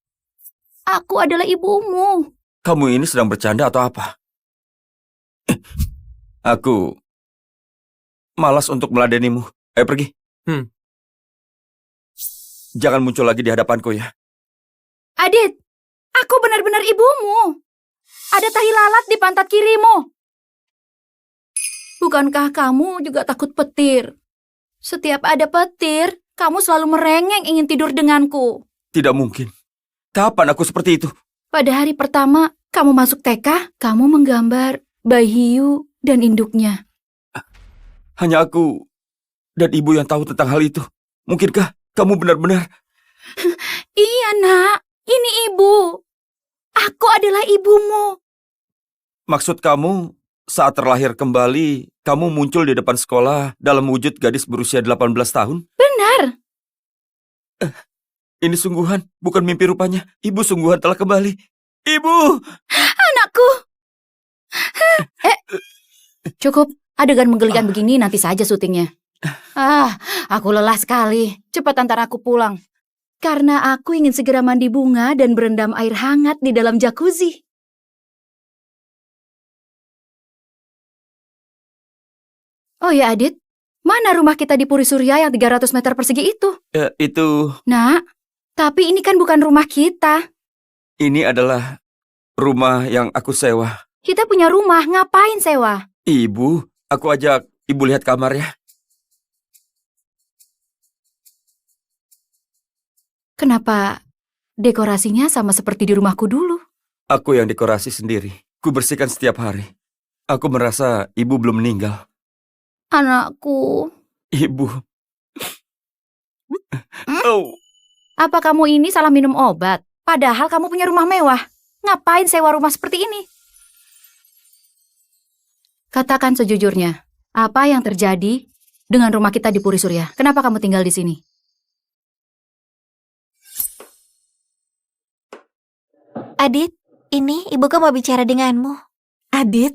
Aku adalah ibumu. Kamu ini sedang bercanda atau apa? Aku malas untuk meladenimu. Ayo pergi. Jangan muncul lagi di hadapanku ya. Adit, aku benar-benar ibumu. Ada tahi lalat di pantat kirimu. Bukankah kamu juga takut petir? Setiap ada petir, kamu selalu merengek ingin tidur denganku. Tidak mungkin. Kapan aku seperti itu? Pada hari pertama, kamu masuk TK, kamu menggambar bayi hiu dan induknya. Hanya aku dan ibu yang tahu tentang hal itu. Mungkinkah kamu benar-benar... Iya, nak. Ini ibu. Aku adalah ibumu. Maksud kamu, saat terlahir kembali, kamu muncul di depan sekolah dalam wujud gadis berusia 18 tahun? Benar. Ini sungguhan, bukan mimpi rupanya. Ibu sungguhan telah kembali. Ibu! Anakku. Cukup. Adegan menggelikan begini nanti saja syutingnya. Aku lelah sekali. Cepat antar aku pulang. Karena aku ingin segera mandi bunga dan berendam air hangat di dalam jacuzzi. Oh ya, Adit. Mana rumah kita di Puri Surya yang 300 meter persegi itu? Itu... Nak, tapi ini kan bukan rumah kita. Ini adalah rumah yang aku sewa. Kita punya rumah, ngapain sewa? Ibu, aku ajak ibu lihat kamar ya. Kenapa dekorasinya sama seperti di rumahku dulu? Aku yang dekorasi sendiri. Ku bersihkan setiap hari. Aku merasa ibu belum meninggal. Anakku. Ibu. Oh. Apa kamu ini salah minum obat? Padahal kamu punya rumah mewah. Ngapain sewa rumah seperti ini? Katakan sejujurnya, apa yang terjadi dengan rumah kita di Puri Surya? Kenapa kamu tinggal di sini? Adit, ini ibuku mau bicara denganmu. Adit,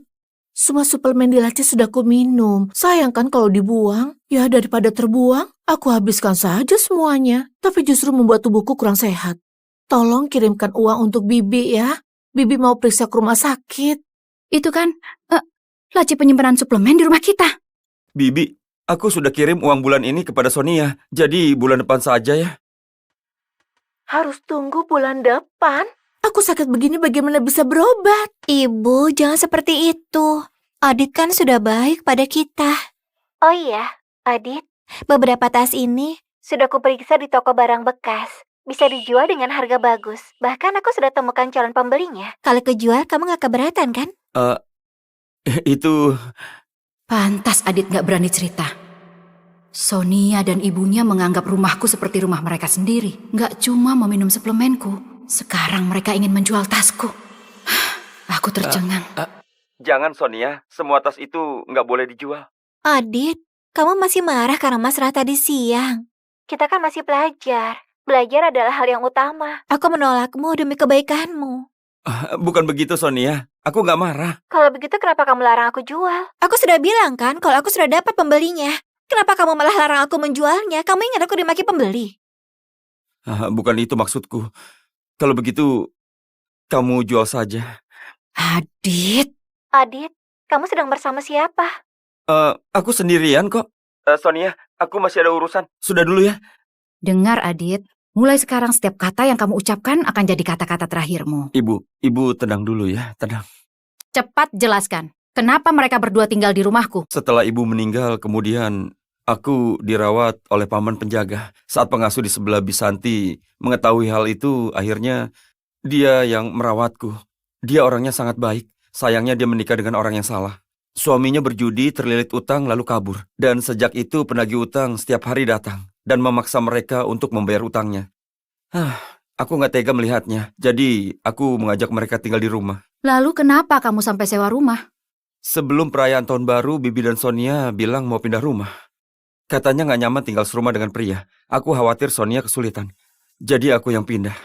semua suplemen di laci sudah ku minum. Sayang kan kalau dibuang? Ya daripada terbuang, aku habiskan saja semuanya. Tapi justru membuat tubuhku kurang sehat. Tolong kirimkan uang untuk Bibi ya. Bibi mau periksa ke rumah sakit. Itu kan laci penyimpanan suplemen di rumah kita. Bibi, aku sudah kirim uang bulan ini kepada Sonia. Jadi bulan depan saja ya. Harus tunggu bulan depan? Aku sakit begini bagaimana bisa berobat? Ibu, jangan seperti itu. Adit kan sudah baik pada kita. Oh iya, Adit, beberapa tas ini sudah kuperiksa di toko barang bekas. Bisa dijual dengan harga bagus. Bahkan aku sudah temukan calon pembelinya. Kalau kejual, kamu gak keberatan kan? Itu... Pantas Adit gak berani cerita. Sonia dan ibunya menganggap rumahku seperti rumah mereka sendiri. Gak cuma meminum suplemenku. Sekarang mereka ingin menjual tasku. Aku tercengang. Jangan Sonia, semua tas itu nggak boleh dijual. Adit, kamu masih marah karena Mas Rah tadi siang. Kita kan masih belajar. Belajar adalah hal yang utama. Aku menolakmu demi kebaikanmu. Bukan begitu Sonia, aku nggak marah. Kalau begitu kenapa kamu larang aku jual? Aku sudah bilang kan kalau aku sudah dapat pembelinya. Kenapa kamu malah larang aku menjualnya? Kamu ingat aku dimaki pembeli? Bukan itu maksudku. Kalau begitu, kamu jual saja. Adit. Adit, kamu sedang bersama siapa? Aku sendirian kok. Sonia, aku masih ada urusan. Sudah dulu ya. Dengar Adit, mulai sekarang setiap kata yang kamu ucapkan akan jadi kata-kata terakhirmu. Ibu tenang dulu ya, tenang. Cepat jelaskan, kenapa mereka berdua tinggal di rumahku? Setelah ibu meninggal, kemudian aku dirawat oleh paman penjaga. Saat pengasuh di sebelah Bisanti mengetahui hal itu, akhirnya dia yang merawatku. Dia orangnya sangat baik. Sayangnya dia menikah dengan orang yang salah. Suaminya berjudi, terlilit utang, lalu kabur. Dan sejak itu penagih utang setiap hari datang dan memaksa mereka untuk membayar utangnya. Aku nggak tega melihatnya. Jadi aku mengajak mereka tinggal di rumah. Lalu kenapa kamu sampai sewa rumah? Sebelum perayaan tahun baru, Bibi dan Sonia bilang mau pindah rumah. Katanya nggak nyaman tinggal serumah dengan pria. Aku khawatir Sonia kesulitan. Jadi aku yang pindah.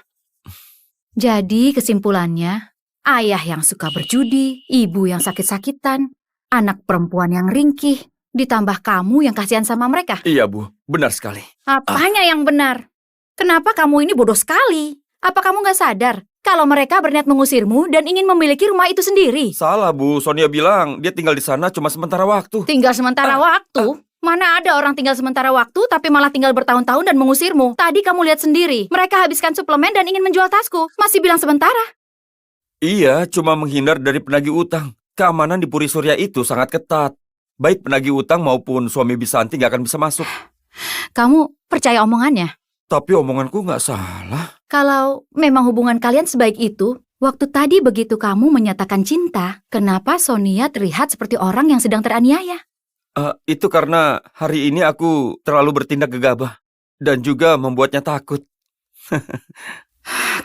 Jadi kesimpulannya, ayah yang suka berjudi, ibu yang sakit-sakitan, anak perempuan yang ringkih, ditambah kamu yang kasihan sama mereka. Iya Bu, benar sekali. Apanya yang benar? Kenapa kamu ini bodoh sekali? Apa kamu gak sadar? Kalau mereka berniat mengusirmu dan ingin memiliki rumah itu sendiri. Salah, Bu. Sonia bilang dia tinggal di sana cuma sementara waktu. Tinggal sementara waktu? Mana ada orang tinggal sementara waktu tapi malah tinggal bertahun-tahun dan mengusirmu? Tadi kamu lihat sendiri. Mereka habiskan suplemen dan ingin menjual tasku. Masih bilang sementara. Iya, cuma menghindar dari penagih utang. Keamanan di Puri Surya itu sangat ketat. Baik penagih utang maupun suami Bisanti nggak akan bisa masuk. Kamu percaya omongannya? Tapi omonganku nggak salah. Kalau memang hubungan kalian sebaik itu, waktu tadi begitu kamu menyatakan cinta, kenapa Sonia terlihat seperti orang yang sedang teraniaya? Itu karena hari ini aku terlalu bertindak gegabah. Dan juga membuatnya takut.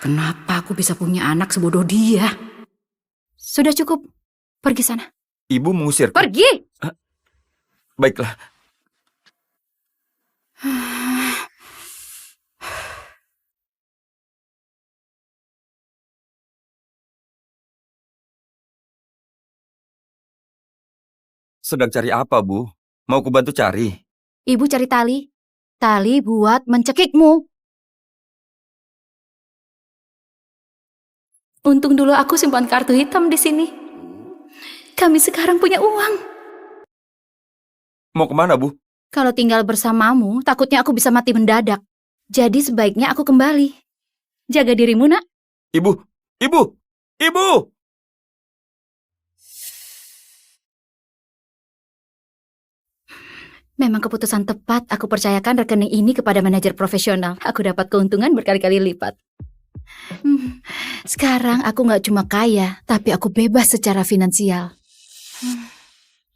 Kenapa aku bisa punya anak sebodoh dia? Sudah cukup. Pergi sana. Ibu mengusirku. Pergi! Baiklah. Sedang cari apa, Bu? Mau kubantu cari? Ibu cari tali. Tali buat mencekikmu. Untung dulu aku simpan kartu hitam di sini. Kami sekarang punya uang. Mau kemana, Bu? Kalau tinggal bersamamu, takutnya aku bisa mati mendadak. Jadi sebaiknya aku kembali. Jaga dirimu, nak. Ibu! Ibu! Ibu! Memang keputusan tepat aku percayakan rekening ini kepada manajer profesional. Aku dapat keuntungan berkali-kali lipat. Sekarang aku nggak cuma kaya, tapi aku bebas secara finansial.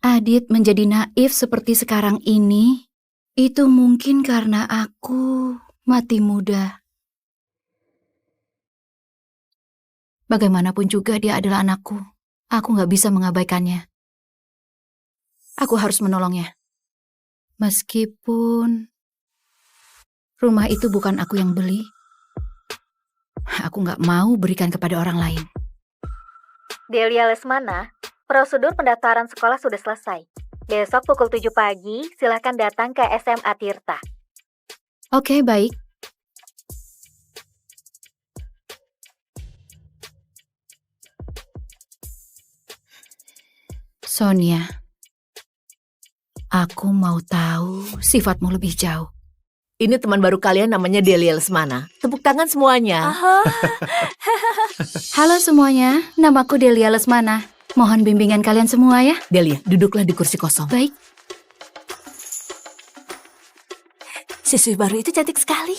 Adit menjadi naif seperti sekarang ini, itu mungkin karena aku mati muda. Bagaimanapun juga dia adalah anakku. Aku nggak bisa mengabaikannya. Aku harus menolongnya. Meskipun rumah itu bukan aku yang beli, aku nggak mau berikan kepada orang lain. Delia Lesmana, prosedur pendaftaran sekolah sudah selesai. Besok pukul 7 pagi, silahkan datang ke SMA Tirta. Oke, baik. Sonia, aku mau tahu sifatmu lebih jauh. Ini teman baru kalian namanya Delia Lesmana. Tepuk tangan semuanya. Halo semuanya, namaku Delia Lesmana. Mohon bimbingan kalian semua ya. Delia, duduklah di kursi kosong. Baik. Siswi baru itu cantik sekali.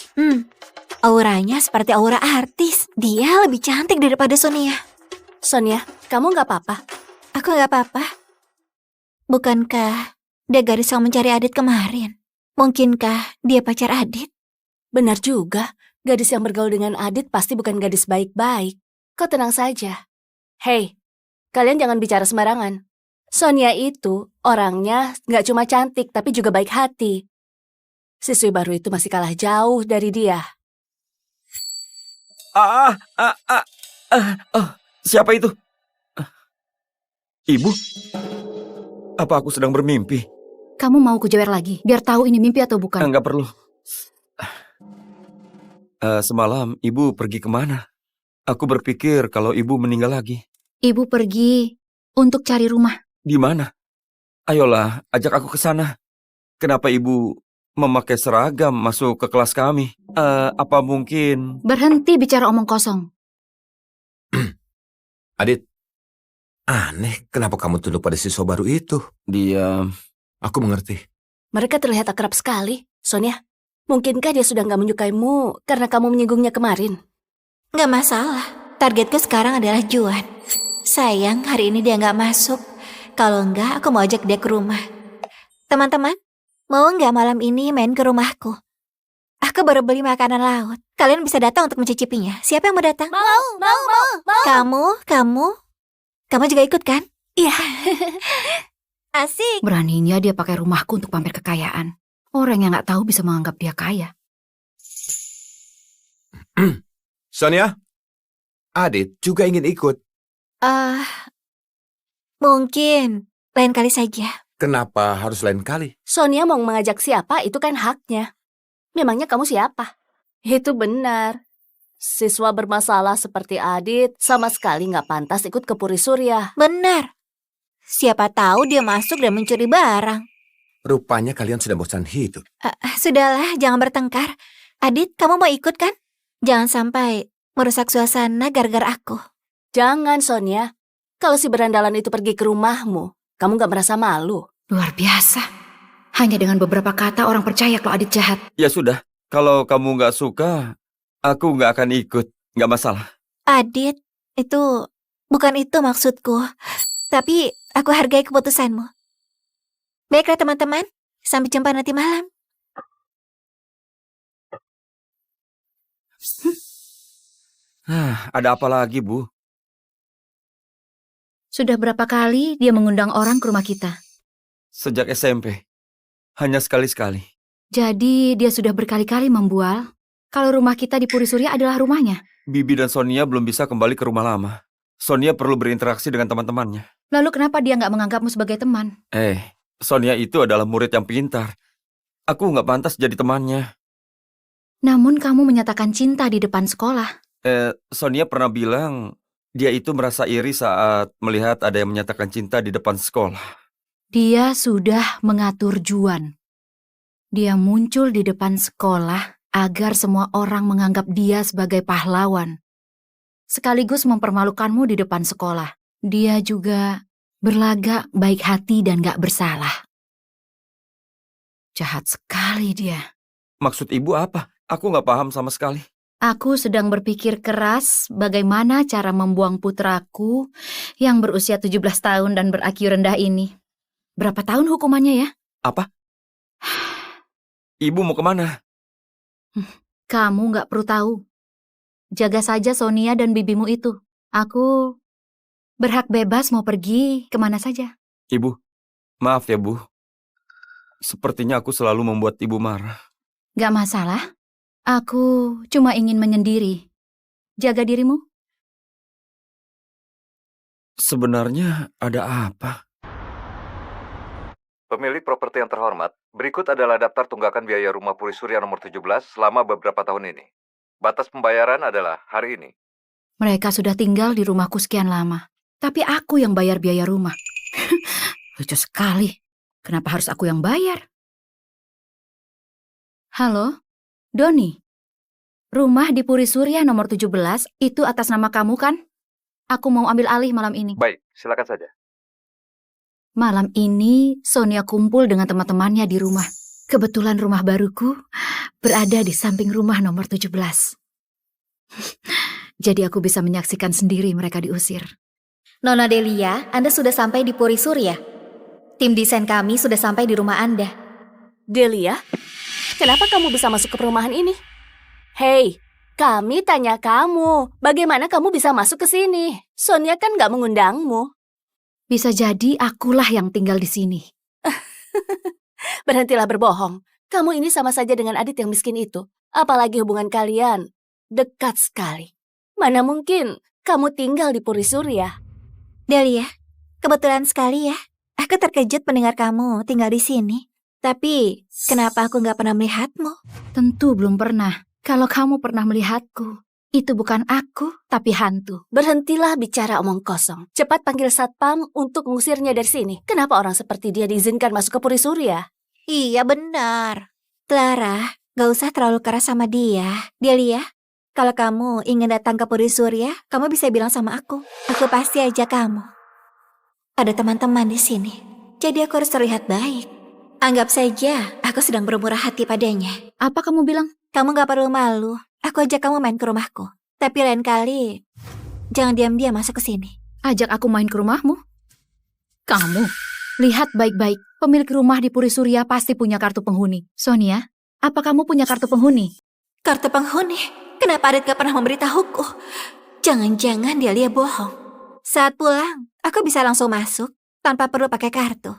Auranya seperti aura artis. Dia lebih cantik daripada Sonia. Sonia, kamu nggak apa-apa? Aku nggak apa-apa. Bukankah dia gadis yang mencari Adit kemarin? Mungkinkah dia pacar Adit? Benar juga. Gadis yang bergaul dengan Adit pasti bukan gadis baik-baik. Kau tenang saja. Hei, kalian jangan bicara sembarangan. Sonia itu orangnya nggak cuma cantik, tapi juga baik hati. Siswi baru itu masih kalah jauh dari dia. Siapa itu? Ibu? Apa aku sedang bermimpi? Kamu mau kujewer lagi, biar tahu ini mimpi atau bukan? Enggak perlu. Semalam ibu pergi kemana? Aku berpikir kalau ibu meninggal lagi. Ibu pergi untuk cari rumah. Di mana? Ayolah, ajak aku ke sana. Kenapa ibu memakai seragam masuk ke kelas kami? Apa mungkin... Berhenti bicara omong kosong. Adit, aneh kenapa kamu tunduk pada siswa baru itu? Dia... Aku mengerti. Mereka terlihat akrab sekali. Sonia, mungkinkah dia sudah nggak menyukaimu karena kamu menyinggungnya kemarin? Nggak masalah. Targetku sekarang adalah Juan. Sayang, hari ini dia nggak masuk. Kalau nggak, aku mau ajak dia ke rumah. Teman-teman, mau nggak malam ini main ke rumahku? Aku baru beli makanan laut. Kalian bisa datang untuk mencicipinya. Siapa yang mau datang? Mau. Kamu juga ikut kan? Iya. Asik. Beraninya dia pakai rumahku untuk pamer kekayaan. Orang yang nggak tahu bisa menganggap dia kaya. Sonia, Adit juga ingin ikut. Mungkin lain kali saja. Kenapa harus lain kali? Sonia mau mengajak siapa itu kan haknya. Memangnya kamu siapa? Itu benar. Siswa bermasalah seperti Adit sama sekali nggak pantas ikut ke Puri Surya. Benar. Siapa tahu dia masuk dan mencuri barang. Rupanya kalian sudah bosan hidup. Sudahlah, jangan bertengkar. Adit, kamu mau ikut kan? Jangan sampai merusak suasana gara-gara aku. Jangan, Sonia. Kalau si berandalan itu pergi ke rumahmu, kamu nggak merasa malu? Luar biasa. Hanya dengan beberapa kata orang percaya kalau Adit jahat. Ya sudah, kalau kamu nggak suka, aku nggak akan ikut. Nggak masalah. Adit, bukan itu maksudku. Tapi aku hargai keputusanmu. Baiklah teman-teman, sampai jumpa nanti malam. Ada apa lagi, Bu? Sudah berapa kali dia mengundang orang ke rumah kita? Sejak SMP. Hanya sekali-sekali. Jadi dia sudah berkali-kali membual kalau rumah kita di Puri Surya adalah rumahnya. Bibi dan Sonia belum bisa kembali ke rumah lama. Sonia perlu berinteraksi dengan teman-temannya. Lalu kenapa dia nggak menganggapmu sebagai teman? Sonia itu adalah murid yang pintar. Aku nggak pantas jadi temannya. Namun kamu menyatakan cinta di depan sekolah. Sonia pernah bilang dia itu merasa iri saat melihat ada yang menyatakan cinta di depan sekolah. Dia sudah mengatur Juan. Dia muncul di depan sekolah agar semua orang menganggap dia sebagai pahlawan. Sekaligus mempermalukanmu di depan sekolah. Dia juga berlagak baik hati dan gak bersalah. Jahat sekali dia. Maksud ibu apa? Aku nggak paham sama sekali. Aku sedang berpikir keras bagaimana cara membuang putraku yang berusia 17 tahun dan ber-IQ rendah ini. Berapa tahun hukumannya ya? Apa? Ibu mau kemana? Kamu nggak perlu tahu. Jaga saja Sonia dan bibimu itu. Aku berhak bebas mau pergi kemana saja. Ibu, maaf ya Bu. Sepertinya aku selalu membuat ibu marah. Gak masalah. Aku cuma ingin menyendiri. Jaga dirimu. Sebenarnya ada apa? Pemilik properti yang terhormat, berikut adalah daftar tunggakan biaya rumah Puri Surya nomor 17 selama beberapa tahun ini. Batas pembayaran adalah hari ini. Mereka sudah tinggal di rumahku sekian lama. Tapi aku yang bayar biaya rumah. Lucu sekali. Kenapa harus aku yang bayar? Halo, Doni. Rumah di Puri Surya nomor 17 itu atas nama kamu kan? Aku mau ambil alih malam ini. Baik, silakan saja. Malam ini Sonia kumpul dengan teman-temannya di rumah. Kebetulan rumah baruku berada di samping rumah nomor 17. Jadi aku bisa menyaksikan sendiri mereka diusir. Nona Delia, Anda sudah sampai di Puri Surya. Tim desain kami sudah sampai di rumah Anda. Delia, kenapa kamu bisa masuk ke perumahan ini? Hei, kami tanya kamu, bagaimana kamu bisa masuk ke sini? Sonia kan nggak mengundangmu. Bisa jadi akulah yang tinggal di sini. Berhentilah berbohong. Kamu ini sama saja dengan Adit yang miskin itu. Apalagi hubungan kalian dekat sekali. Mana mungkin kamu tinggal di Puri Surya? Delia, kebetulan sekali ya. Aku terkejut mendengar kamu tinggal di sini. Tapi, kenapa aku nggak pernah melihatmu? Tentu belum pernah. Kalau kamu pernah melihatku, itu bukan aku, tapi hantu. Berhentilah bicara omong kosong. Cepat panggil satpam untuk mengusirnya dari sini. Kenapa orang seperti dia diizinkan masuk ke Puri Surya? Iya benar. Clara, gak usah terlalu keras sama dia. Delia, kalau kamu ingin datang ke Puri Surya, kamu bisa bilang sama aku. Aku pasti ajak kamu. Ada teman-teman di sini, jadi aku harus terlihat baik. Anggap saja aku sedang bermurah hati padanya. Apa kamu bilang? Kamu gak perlu malu. Aku ajak kamu main ke rumahku. Tapi lain kali, jangan diam-diam masuk ke sini. Ajak aku main ke rumahmu? Kamu, lihat baik-baik. Pemilik rumah di Puri Surya pasti punya kartu penghuni. Sonia, apa kamu punya kartu penghuni? Kartu penghuni? Kenapa Adit gak pernah memberitahuku? Jangan-jangan dia bohong. Saat pulang, aku bisa langsung masuk tanpa perlu pakai kartu.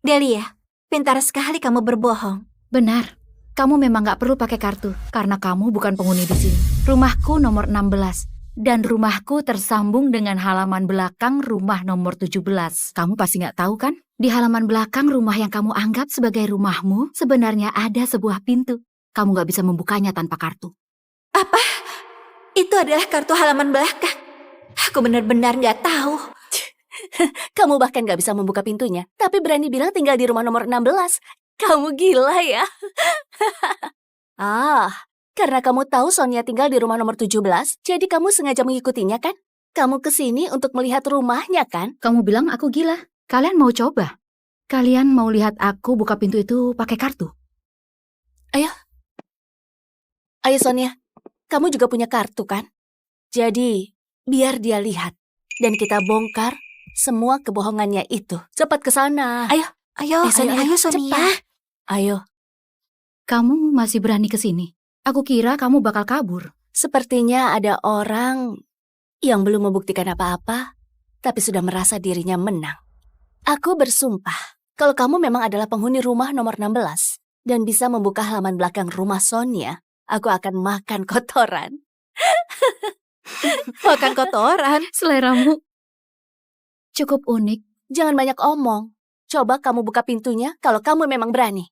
Delia, pintar sekali kamu berbohong. Benar, kamu memang gak perlu pakai kartu karena kamu bukan penghuni di sini. Rumahku nomor 16 dan rumahku tersambung dengan halaman belakang rumah nomor 17. Kamu pasti gak tahu kan? Di halaman belakang rumah yang kamu anggap sebagai rumahmu sebenarnya ada sebuah pintu. Kamu gak bisa membukanya tanpa kartu. Apa? Itu adalah kartu halaman belakang. Aku benar-benar nggak tahu. Kamu bahkan gak bisa membuka pintunya, tapi berani bilang tinggal di rumah nomor 16. Kamu gila ya? Karena kamu tahu Sonia tinggal di rumah nomor 17, jadi kamu sengaja mengikutinya kan? Kamu kesini untuk melihat rumahnya kan? Kamu bilang aku gila. Kalian mau coba? Kalian mau lihat aku buka pintu itu pakai kartu? Ayo Sonia, kamu juga punya kartu kan? Jadi, biar dia lihat. Dan kita bongkar semua kebohongannya itu. Cepat ke sana. Ayo Sonia. Cepat. Ayo. Kamu masih berani ke sini? Aku kira kamu bakal kabur. Sepertinya ada orang yang belum membuktikan apa-apa, tapi sudah merasa dirinya menang. Aku bersumpah, kalau kamu memang adalah penghuni rumah nomor 16 dan bisa membuka halaman belakang rumah Sonia, aku akan makan kotoran. Makan kotoran? Seleramu cukup unik. Jangan banyak omong. Coba kamu buka pintunya kalau kamu memang berani.